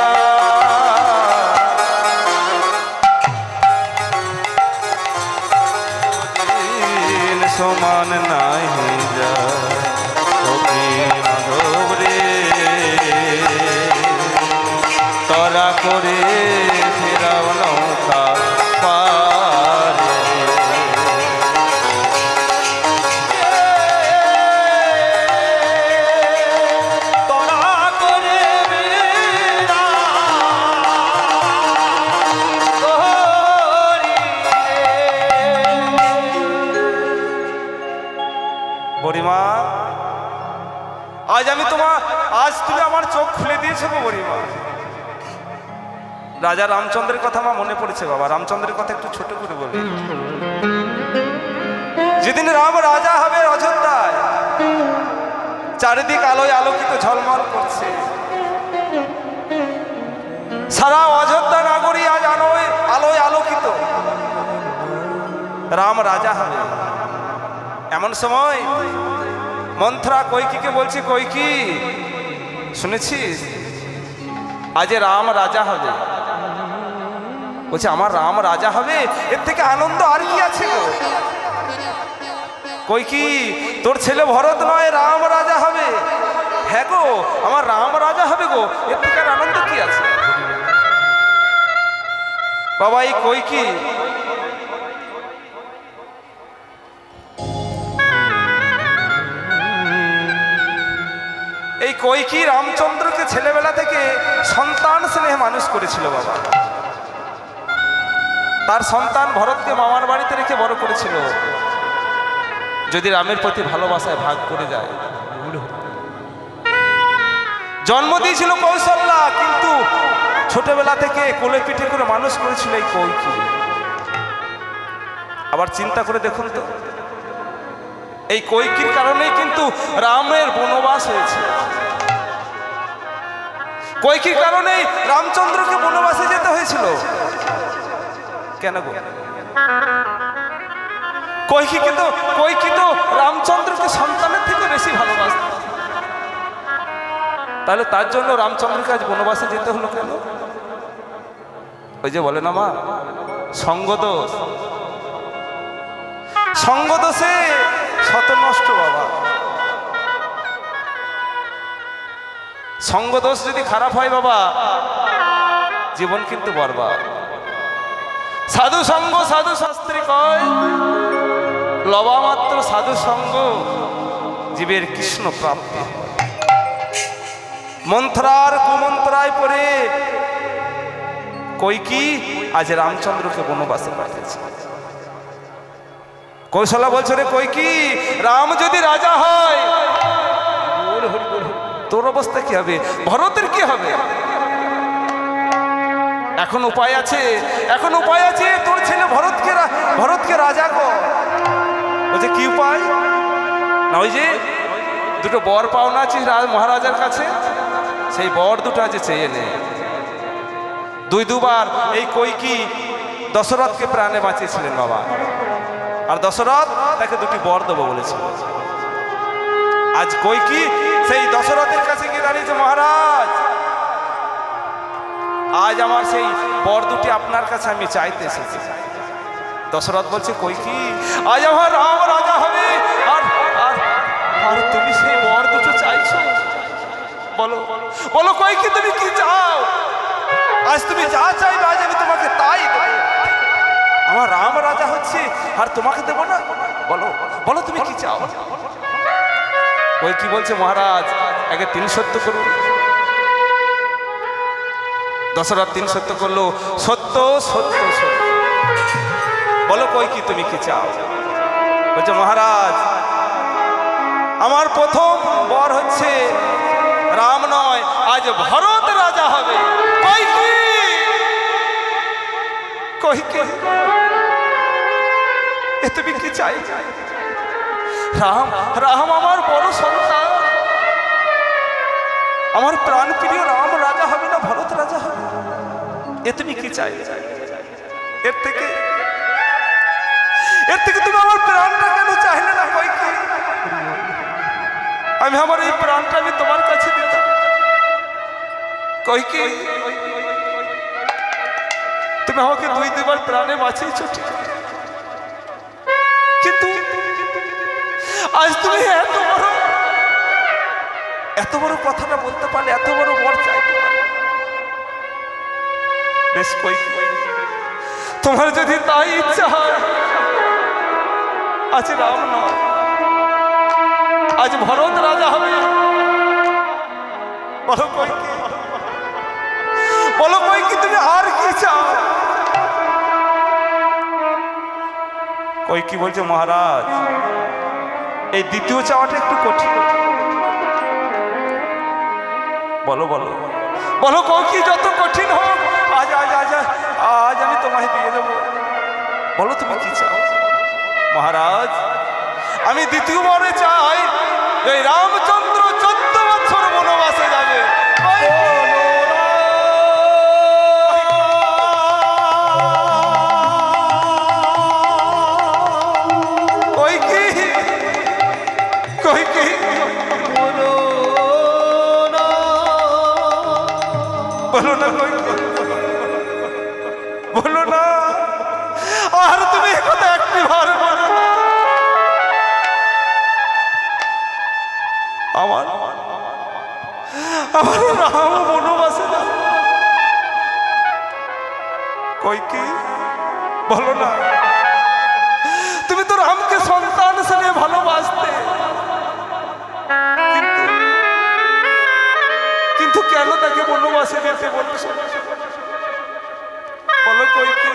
সমান নাই যায় মাধব রে, তরা করে ফেরাও নৌকা পারে। তরা করে বুড়িমা, আজ তুমি আমার চোখ খুলে দিয়েছো গো বুড়িমা। রাজা রামচন্দ্রের কথা আমার মনে পড়েছে বাবা। রামচন্দ্রের কথা একটু ছোট করে বলি। যেদিন রাম রাজা হবে অযোধ্যায়, চারিদিক আলোয় আলোকিত ঝলমল করছে, সারা অযোধ্যা নগরী আজ আলোয় আলোকিত। রাম রাজা হবে, এমন সময় মন্থরা কৈকিকে বলছে, কৈকি শুনেছিস আজ রাম রাজা হবে? বলছে আমার রাম রাজা হবে, এর থেকে আনন্দ আর কি আছে গো? কৈকি তোর ছেলে ভরত নয়, রাম রাজা হবে। হ্যাঁ গো, আমার রাম রাজা হবে গো, এর থেকে আর আনন্দ কি আছে? বাবা এই কৈকি রামচন্দ্রকে ছেলেবেলা থেকে সন্তান স্নেহে মানুষ করেছিল বাবা। তার সন্তান ভরতকে মামার বাড়িতে রেখে বড় করেছিল। যদি রামের প্রতি ভালোবাসায় ভাগ করে যায়, জন্ম দিয়েছিল কৌশল্যা, কিন্তু ছোটবেলা থেকে কোলে পিঠে করে মানুষ করেছিল এই কৈকি। আবার চিন্তা করে দেখুন তো, এই কৈকির কারণেই কিন্তু রামের বনবাস হয়েছে। কৈকির কারণেই রামচন্দ্রকে বনবাসে যেতে হয়েছিল। কেন গো? কৈকি তো রামচন্দ্রকে সন্তানের থেকে বেশি ভালোবাসত। তাহলে তার জন্য রামচন্দ্রকে আজ বনবাসে যেতে হলো কেন? ওই যে বলে না মা, সঙ্গদোষ। সঙ্গদোষে শত নষ্ট বাবা। সঙ্গদোষ যদি খারাপ হয় বাবা, জীবন কিন্তু বরবাদ। সাধু সঙ্গ সাধু শাস্ত্রী কয়, লবা মাত্র সাধু সঙ্গ জীবের কৃষ্ণ প্রাপ্তি। মন্ত্রার কুমন্ত্রায় পড়ে কৈকি আজ রামচন্দ্রকে বনবাসে পাঠিয়েছে। কৌশল্যা বলছে, রে কৈকি, রাম যদি রাজা হয় তোর অবস্থা কি হবে? ভরতের কি হবে? এখন উপায় আছে, তোর ছেলে ভরতকে রাজা কর। বলছে কি উপায়? না ওই যে দুটো বর পাওনা আছে মহারাজার কাছে, সেই বর দুটো আছে চেয়ে নে। দুবার এই কৈকি দশরথকে প্রাণে বাঁচিয়েছিলেন বাবা, আর দশরথ তাকে দুটি বর দেবো বলেছিল। আজ কৈকি সেই দশরথের কাছে গিয়ে দাঁড়িয়েছে, মহারাজ আজ আমার সেই বর দুটি আপনার কাছে আমি চাইতে এসেছি। দশরথ বলছে, কৈকি আজ আমার রাম রাজা হবে, আর আর তুমি সেই বর দুটো চাইছো? বলো বলো কৈকি, তুমি কি চাও? আজ তুমি যা চাইবে আজ আমি তোমাকে তাই দেবো। আমার রাম রাজা হচ্ছে আর তোমাকে দেবো না? বলো বলো তুমি কি চাও? কৈকি বলছে, মহারাজ আগে 3 সত্য করুন। দশরথ 3 সত্য করলো, সত্য সত্য সত্য। বলো কৈকি তুমি কি চাও? বলছে, মহারাজ আমার প্রথম বর হচ্ছে রাম নয়, আজ ভরত রাজা হবে। কৈকি এ তুমি কি চাই? রাম আমার বড় সন্তান, আমার প্রাণ প্রিয় রাম রাজা হবে না ভরত রাজা হবে? এ তুমি কি চাই? এর থেকে তুমি আমার প্রাণটা কেন চাইলে না কৈকি? আমি আমার এই প্রাণটা আমি তোমার কাছে দিতাম। কৈকি তুমি আমাকে 2বার প্রাণে বাঁচিয়েছো ঠিক, কিন্তু আজ তুমি এত বড় কথাটা বলতে পারলে, এত বড় বর চাইতে পারলে। বেশ কৈকি, তোমার যদি তাই ইচ্ছা হয়, আজ রাম নয় আজ ভরত রাজা হবে। বলো কৈকি তুমি আর কি চাও? কৈকি বলছে, মহারাজ এই দ্বিতীয় চাওয়াটা একটু কঠিন। বলো কৈকি, যত কঠিন হোক আজ আমি তোমায় দিয়ে দেবো। বলো তুমি কি চাও? মহারাজ আমি দ্বিতীয়বারে চাই এই রামচন্দ্র 14 বছর বনবাসে যাবে। কৈকি বলো না কই বলো না, আর তুমি এ কথা একটি বার বলো না। আমার আমার রাম বনবাসে কই কি বলো না, তুমি তো রামকে সন্তান হিসেবে ভালোবাসতে, কিন্তু কেন তাকে বনবাসে যেতে বলছো বলো কই কি?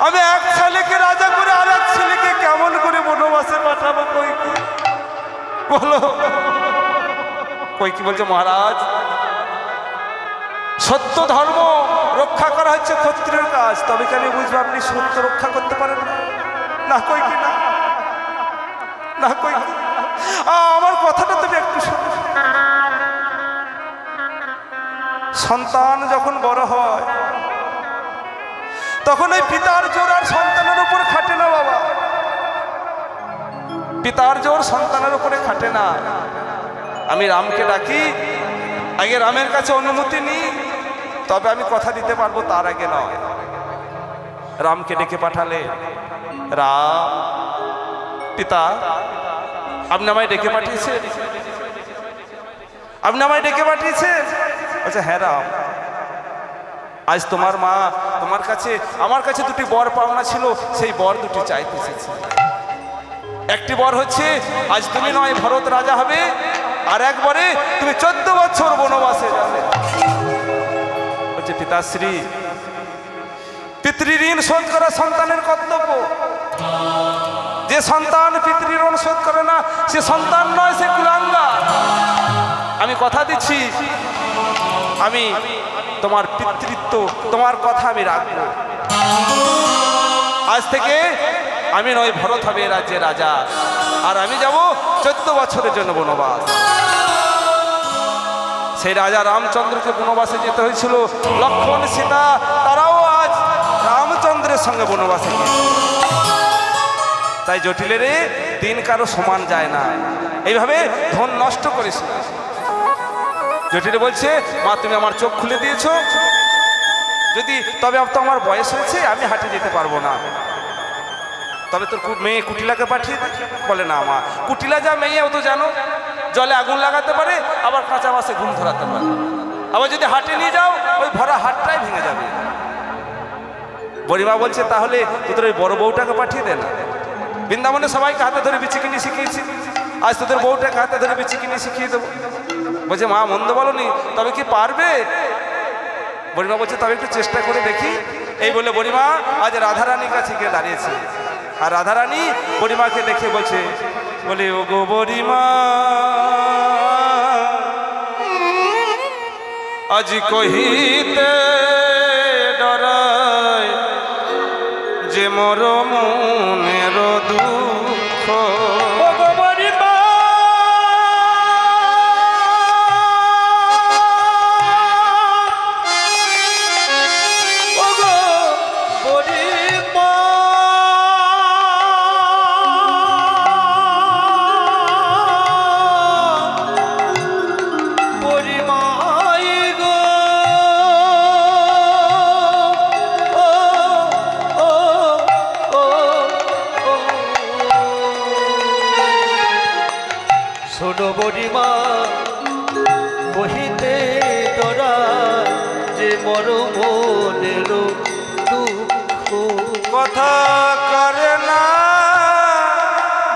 আমি এক ছেলেকে রাজা করে আর এক ছেলেকে কেমন করে বনবাসে পাঠাবো কই কি বলো কই কি? বলছে মহারাজ, সত্য ধর্ম রক্ষা করা হচ্ছে ক্ষত্রিয়ের কাজ, তবে কি আমি বুঝবো আপনি সত্য রক্ষা করতে পারেন না কই কি? না না কই কি? আমার কথাটা তুমি একটু শোনো। সন্তান যখন বড় হয় তখন ওই পিতার জোর আর সন্তানের উপর খাটে না বাবা, পিতার জোর সন্তানের উপরে খাটে না। আমি রামকে ডাকি, আগে রামের কাছে অনুমতি নিই, তবে আমি কথা দিতে পারবো, তার আগে নয়। রামকে ডেকে পাঠালে, রাম পিতা আপনি আমায় ডেকে পাঠিয়েছেন, আপনি আমায় ডেকে পাঠিয়েছেন? আচ্ছা হ্যাঁ রাম, আজ তোমার মা তোমার কাছে আমার কাছে দুটি বর পাওনা ছিল, সেই বর দুটি চাইতে এসেছে। একটি বর হচ্ছে আজ তুমি নয় ভরত রাজা হবে, আর একবারে তুমি 14 বছর বনবাসে যাবে। বলছে পিতাশ্রী, পিতৃঋণ শোধ করা সন্তানের কর্তব্য। যে সন্তান পিতৃঋণ শোধ করে না সে সন্তান নয়, সে কুলাঙ্গার। আমি কথা দিচ্ছি, আমি তোমার পিতৃত্ব তোমার কথা আমি রাখবো। আজ থেকে আমি নয় ভরত হবে রাজ্যের রাজা, আর আমি যাব 14 বছরের জন্য বনবাস। সেই রাজা রামচন্দ্রকে বনবাসে যেতে হয়েছিল, লক্ষ্মণ সীতা তারাও আজ রামচন্দ্রের সঙ্গে বনবাসে গিয়েছে। তাই জটিলের দিন কারো সমান যায় না, এইভাবে ধন নষ্ট করিস না। জটিলে বলছে মা তুমি আমার চোখ খুলে দিয়েছো, যদি তবে তো আমার বয়স হয়েছে, আমি হাঁটে যেতে পারবো না, তবে তোর মেয়ে কুটিলাকে পাঠিয়ে দে। বলে না মা, কুটিলা যা মেয়ে ও তো জানো, জলে আগুন লাগাতে পারে, আবার কাঁচা বাসে ঘুম ধরাতে পারে, আবার যদি হাটে নিয়ে যাও ওই ভরা হাটটাই ভেঙে যাবে। বুড়িমা বলছে তাহলে তোদের ওই বড় বউটাকে পাঠিয়ে দে না। বৃন্দাবনে সবাইকে হাতে ধরে বিচিকিনি শিখিয়েছি, আজ তোদের বউটাকে হাতে ধরে বিচিকিনি শিখিয়ে দেবো। বলছে মা মন্দ বলনি, তবে কি পারবে? বুড়িমা বলছে তবে একটু চেষ্টা করে দেখি। এই বলে বুড়িমা আজ রাধারানীর কাছে গিয়ে দাঁড়িয়েছে, আর রাধারানী বুড়িমাকে দেখে বলছে, বলে ও গো বুড়িমা আজ কহিতে ডরায় যে মোর মনের দুঃখ। শোনো বুড়িমা কহিতে ডরায় যে মর মনের দুঃখ। কথা করে না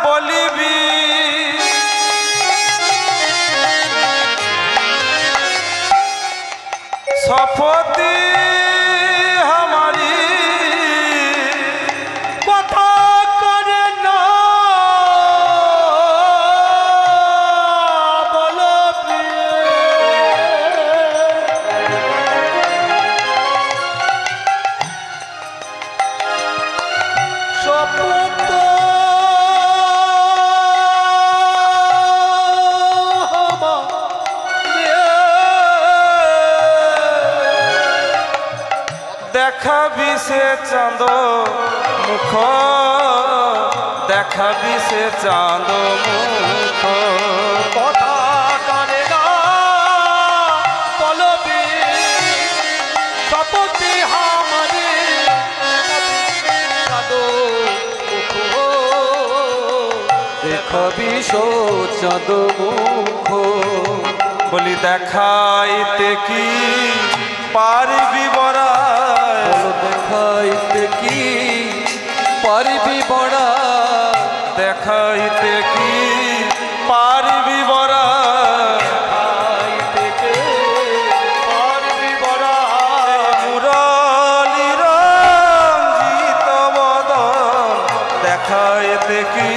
বলিবি শপথি হামারি, কথা করে না বলবি শপথ দেখাবি সে চাঁদ মুখ, দেখাবি সে চাঁদ মুখ। কথা করে না বলবি দেখাবি চাঁদ মুখ বলি দেখাইতে কি পারবি বড়াই বলো দেখাইতে কি পারবি বড়া দেখাইতে কি পারবি বড়াই পারবি বড়া মুরলী রঞ্জিত বদন দেখাইতে কি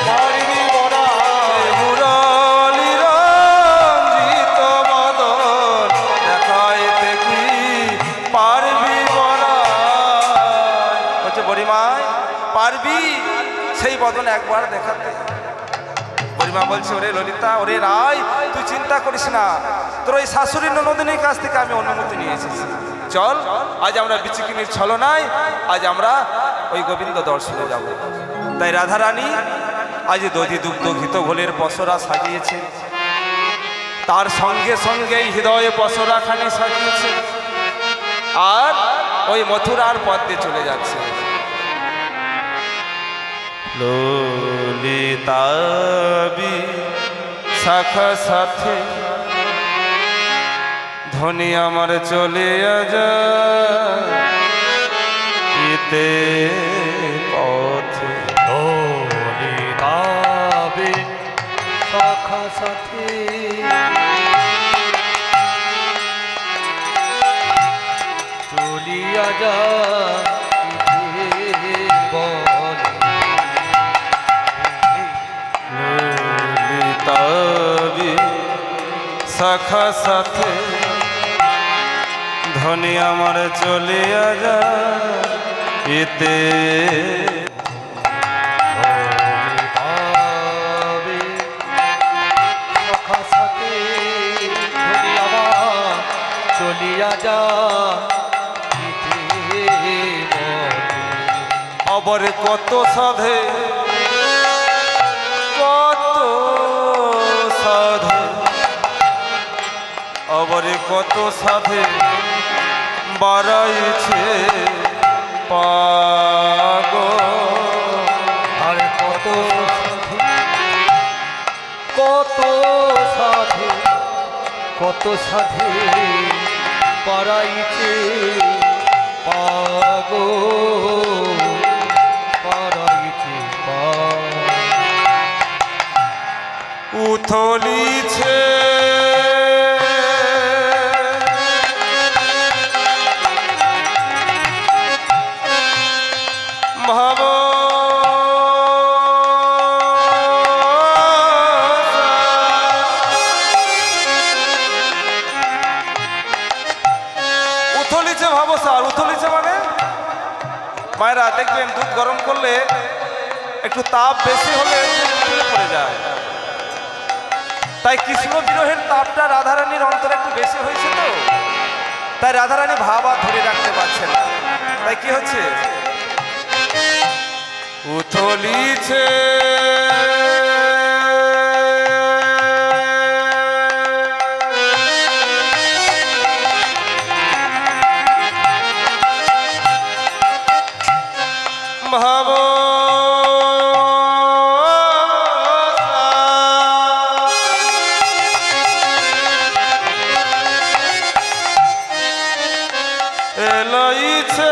পারবি বড়াই মুরলী রঞ্জিত বদন দেখাইতে কি পারবি বড়াই বলছে বড়িমাই পারবি সেই বদন একবার দেখাতে বড়িমা বলছে ওরে ললিতা ওরে রায় তুই চিন্তা করিস না তোর ওই শাশুড়ি ননদিনীর কাছ থেকে আমি অনুমতি নিয়ে এসেছি চল আজ আমরা বিচিকিনির ছলনায় আজ আমরা ওই গোবিন্দ দর্শনে যাব তাই রাধারানী আজ দধি দুগ্ধ ঘিত ঘোলের পসরা সাজিয়েছে তার সঙ্গে সঙ্গে হৃদয়ে পসরাখানি সাজিয়েছে আর ওই মথুরার পথে চলে যাচ্ছে ললিতাবি শাখা সাথে ধনী আমার চলে যা ইতে পথে ললিতাবে শাখা সাথে চলিয়া যা ললিতাবি শাখা সাথে ধনী আমার চলিয়া যা ইতে শাখা সাথে চলিয়া যা আবার কত সাধে কত সাধে আবার কত সাধে বাড়াইছে পাগ আর কত সাধে কত সাধে পারাইছে পাগো পারাইছে উথলিছে ভাব উথলিছে ভাবসার উথলিছে মানে মায়েরা দেখবেন দুধ গরম করলে একটু তাপ বেশি হলে দুধ উতলে পড়ে যায় তাই কৃষ্ণ বিরহের তাপটা রাধারানীর অন্তরে একটু বেশি হয়েছে তো তাই রাধারানী ভাব আর ধরে রাখতে পারছে না তাই কি হচ্ছে উথলিছে ভাব এলাইছে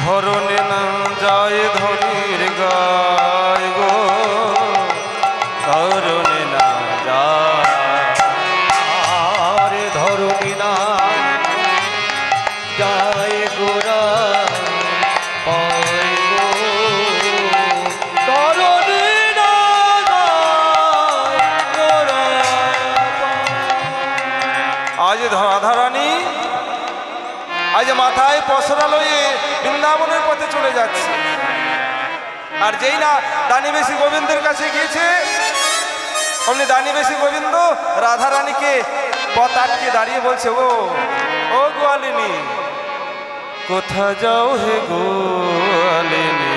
ধরনে না যায় ধনির গায় গো রাধারানী আজ মাথায় পসরা লয়ে বৃন্দাবনের পথে চলে যাচ্ছে। আর যেই না দানিবেশী গোবিন্দের কাছে গিয়েছে, অমনি দানিবেশী গোবিন্দ রাধারানীকে পথ আটকে দাঁড়িয়ে বলছে, ও গোয়ালিনী, কোথা যাও হে গোয়ালিনী,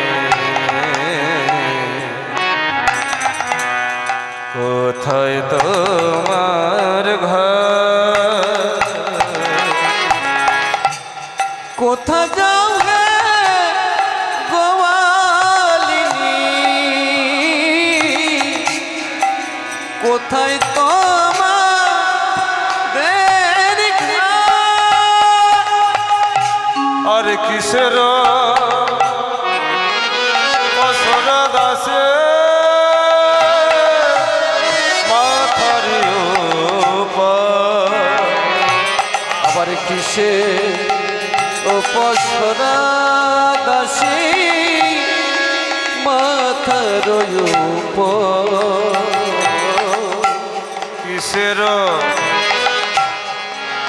কোথায় তোমার ঘর, কোথা যাও হে গোয়ালিনী, কোথায় তোমাদের ঘর? আর কিসের পসরা দাসে মাথার উপর, আবার কিসে পসরা দাসী মাথার উপর? কিসের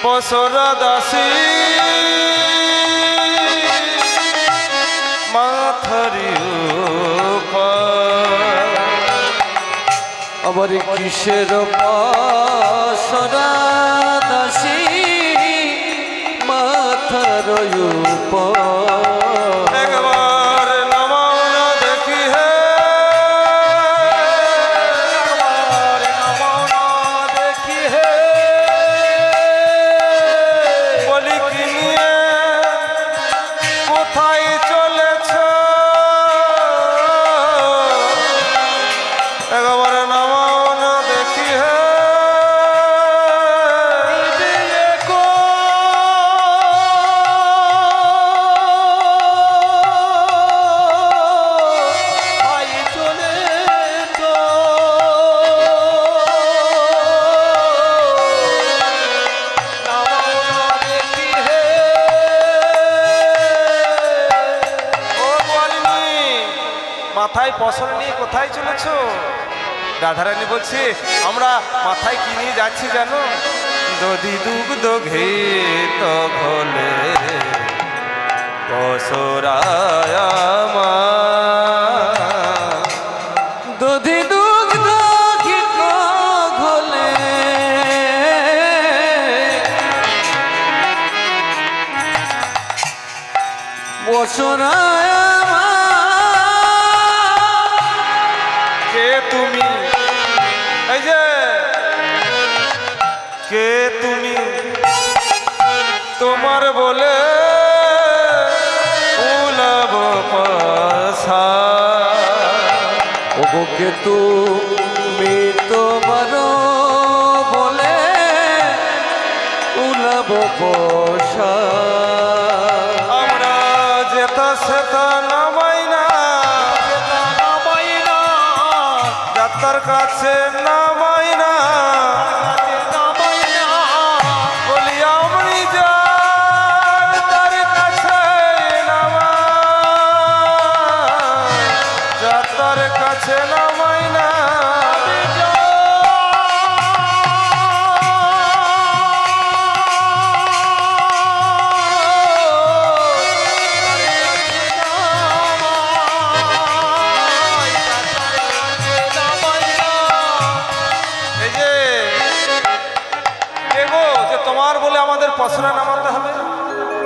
পসরা দাসী মাথার উপর, আবার কিসের পসরা দাসী মাথার উপর? একবার নামাও না দেখি হে, একবার নামাও না দেখি হে, বলি কি নিয়ে কোথায় চলেছ, একবার নামাও না দেখি হে, ভাই চলে তো নামাও না দেখি হে। ও গোয়ালিনী, মাথায় পসর নিয়ে কোথায় চলেছ? রাধারানী বলছে, আমরা মাথায় কি নিয়ে যাচ্ছি জানো? দধি দুগ্ধ ঘৃত ঘোলে পসরায় আমার, দধি দুগ্ধ ঘিত ঘোলে বসরায় কে তুমি? এই যে কে তুমি? তোমার বলে উলব পাশা, ওকে তুমি তোমার বলে উলাব বসা, আমরা যেতা সেতা নামাই না, নামাই না, যাত্রার কাছে নামাই না, নামাই না, বলি আমি যাই তার কাছে নামাই, যাত্রার কাছে নামাই না। এই যে কে গো, যে তোমার বলে আমাদের পসরা নামাতে হবে?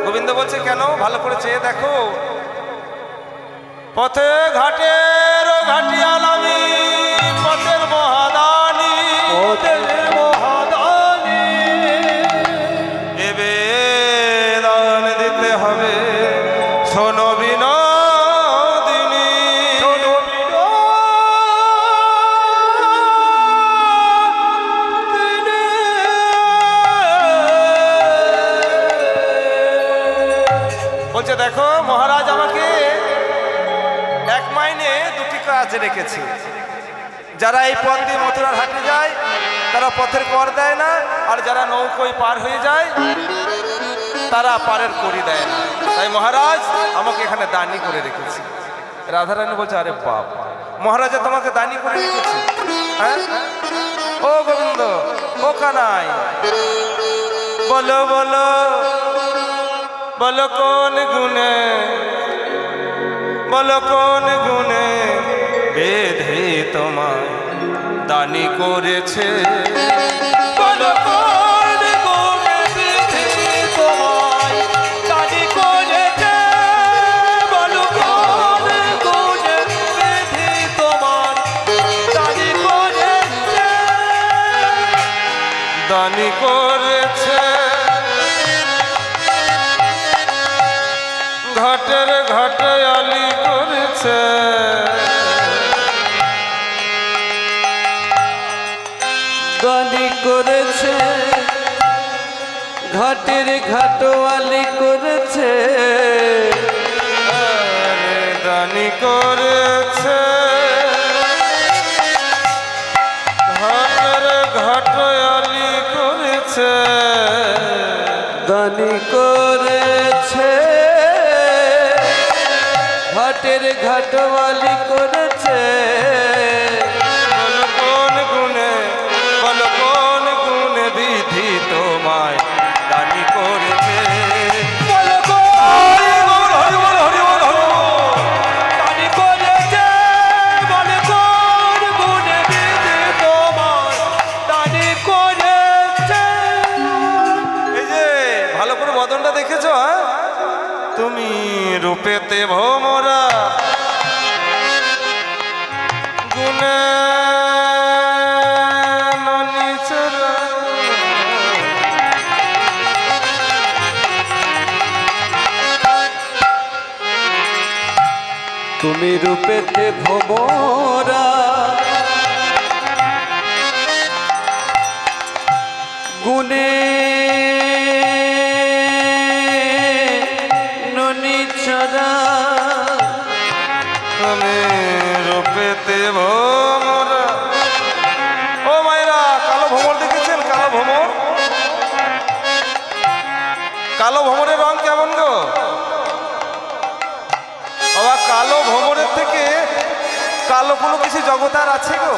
গোবিন্দ বলছে, কেন? ভালো করে চেয়ে দেখো, পথে ঘাটের ঘাটিয়াল আমি, পথের মহাদানী, ওদের মহাদানী, এবে দান দিতে হবে শোনো বিনোদিনী, শোনো বলছে, দেখো মহারাজ আমাকে এক মাইনে দুটি কাজ রেখেছে। যারা এই পথ দিয়ে মথুরার হাটে যায় তারা পথের কর দেয় না, আর যারা নৌকোয় পার হয়ে যায় তারা পারের করি দেয় না। তাই মহারাজ আমাকে এখানে দানি করে রেখেছে। রাধারানী বলছে, আরে বাপ, মহারাজা তোমাকে দানি করে রেখেছে? হ্যাঁ, ও গোবিন্দ, ও কানাই, বলো বলো বলো কোন গুণে, বলো কোন গুণে বেঁধে তোমায় দানি করেছে। বলো কোন গুণে বেঁধে তোমায় দানি করেছে। বলো কোন গুণে বেঁধে তোমার দানি করেছে। দানি করেছে ঘাটের ঘাটে আলি করেছে। দানি করেছে ঘাটের ঘাটোয়ালি করেছে। আরে দানি করেছে ঘাটের ঘাটে আলি করেছে। দানি করেছে ঘাটের ঘাটোয়ালি করেছে। বলো কোন গুণে, বলো কোন গুণে বিধি তোমায় দানি করেছে। বলো কোন দানি করেছে। বলো কোন গুণে বেঁধে তোমার দানি করেছে। এই যে ভালো করে বদনটা দেখেছো, হ্যাঁ? তুমি রূপেতে ভোমরা গুণে ননিচরা। তুমি রূপেতে ভোমরা গুণে ননিচরা। তুমি রূপেতে ভোমরা। ও মায়েরা, কালো ভ্রমর দেখেছেন? কালো ভ্রমর, কালো ভ্রমরের রং কেমন গো বাবা? কালো ভ্রমরের থেকে কালো কোনো কিছু জগতার আছে গো?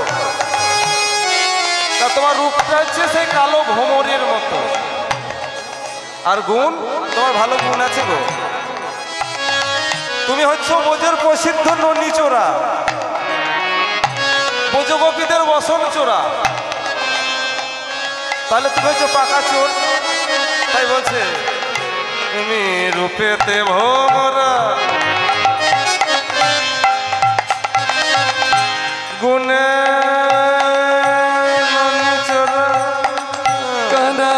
তা তোমার রূপটা হচ্ছে সেই কালো ভ্রমরের মতো। আর গুণ, তোমার ভালো গুণ আছে গো। তুমি হচ্ছে বোঝের প্রসিদ্ধ ননী চোরা, বোঝগোপীদের বসন চোরা। তাহলে তুমি হচ্ছে পাকা চোর। তাই বলছে তুমি রূপেতে ভোমরা গুণে ননী চোরা। কানা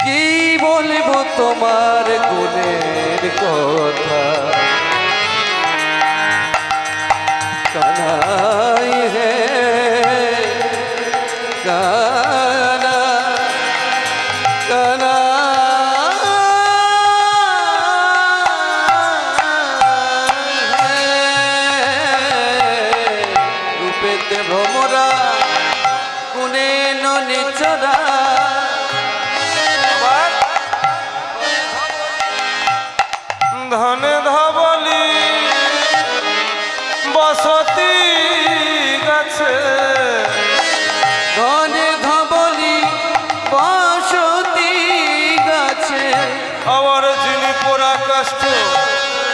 কি বলবো তোমার গুণের কথা। কানাই হে কানা কানা রূপেতে ভ্রমরা গুণে ননিচরা। আবার ধনে ধবলি বসতি গাছে। ধনে ধবলি বসতি গাছে। আবার যিনি পরাকাষ্ঠ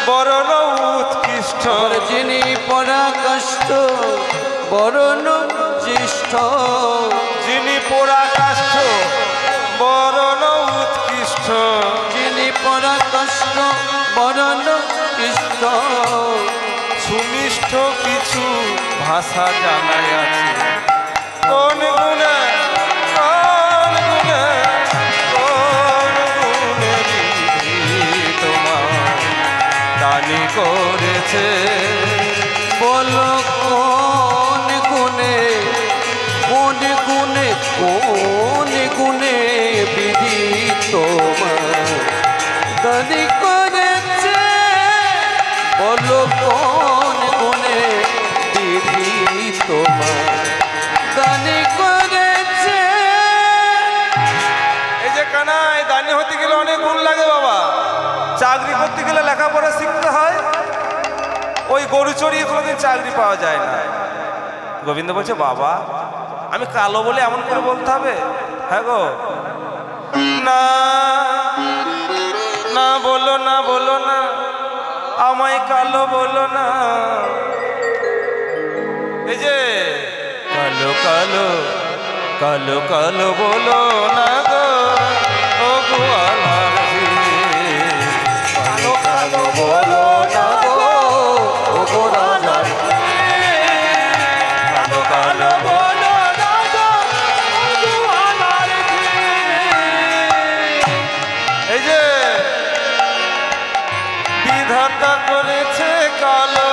বরণ উৎকৃষ্ট। যিনি পরাকাষ্ঠ বরণ জ্যেষ্ঠ। যিনি পরাকাষ্ঠ বরণ উৎকৃষ্ট। যিনি পরাকাষ্ঠ বরণ কৃষ্ণ। সুনিষ্ঠ কিছু ভাষা জানাই আছে। কোন গুণে, কোন গুণে, কোন গুণে বিধি তোমার দানি করেছে। বলো কোন গুণে, কোন গুণে, কোন গুণে বিধি তোমার দানি করেছে। বলো কোন গুণে বিধি তোমার দানি করেছে। এই যে কানাই দানি হতে গেলে অনেক গুণ লাগে বাবা। চাকরি করতে গেলে লেখাপড়া শিখতে হয়। ওই গরু চড়িয়ে কোনোদিন চাকরি পাওয়া যায় না। গোবিন্দ বলছে বাবা আমি কালো বলে এমন করে বলতে হবে? হ্যাঁ গো, না না বলো না, বলো না, আমায় কালো বলো না। এই যে কালো কালো কালো কালো বলো না গো, ও গোয়ালার ঝি। কালো কালো বলো না গো, ও গো রাজার ঝি। কালো কালো বলো না গো, ও গোয়ালার ঝি। এই যে বিধাতা করেছে কালো,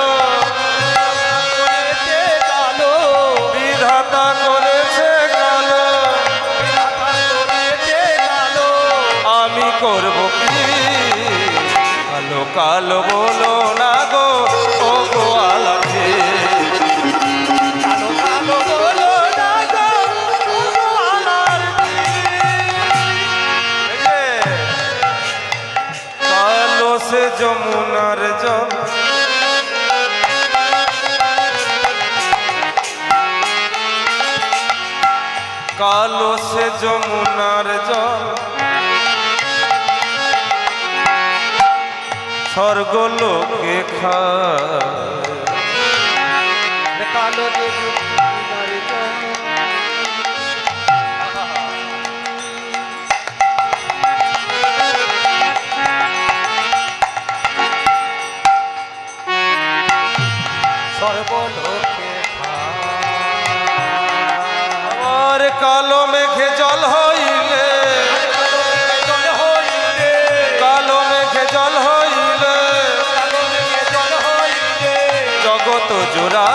বিধাতা করেছে কালো, আমি করব কি? কালো কালো বলো না গো, ও গোয়ালার ঝি। কালো কালো বলো না গো, ও গোয়ালার ঝি। কালো সে যমুনার জল, কালো সে যমুনার জল, স্বর্গলোকে খায়। কালো যে যমুনার জল, সর্বলোকে আর কালো মেঘে জল হইলে, কালো মেঘে জল হইলে, জগত জোড়া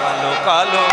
কালো কালো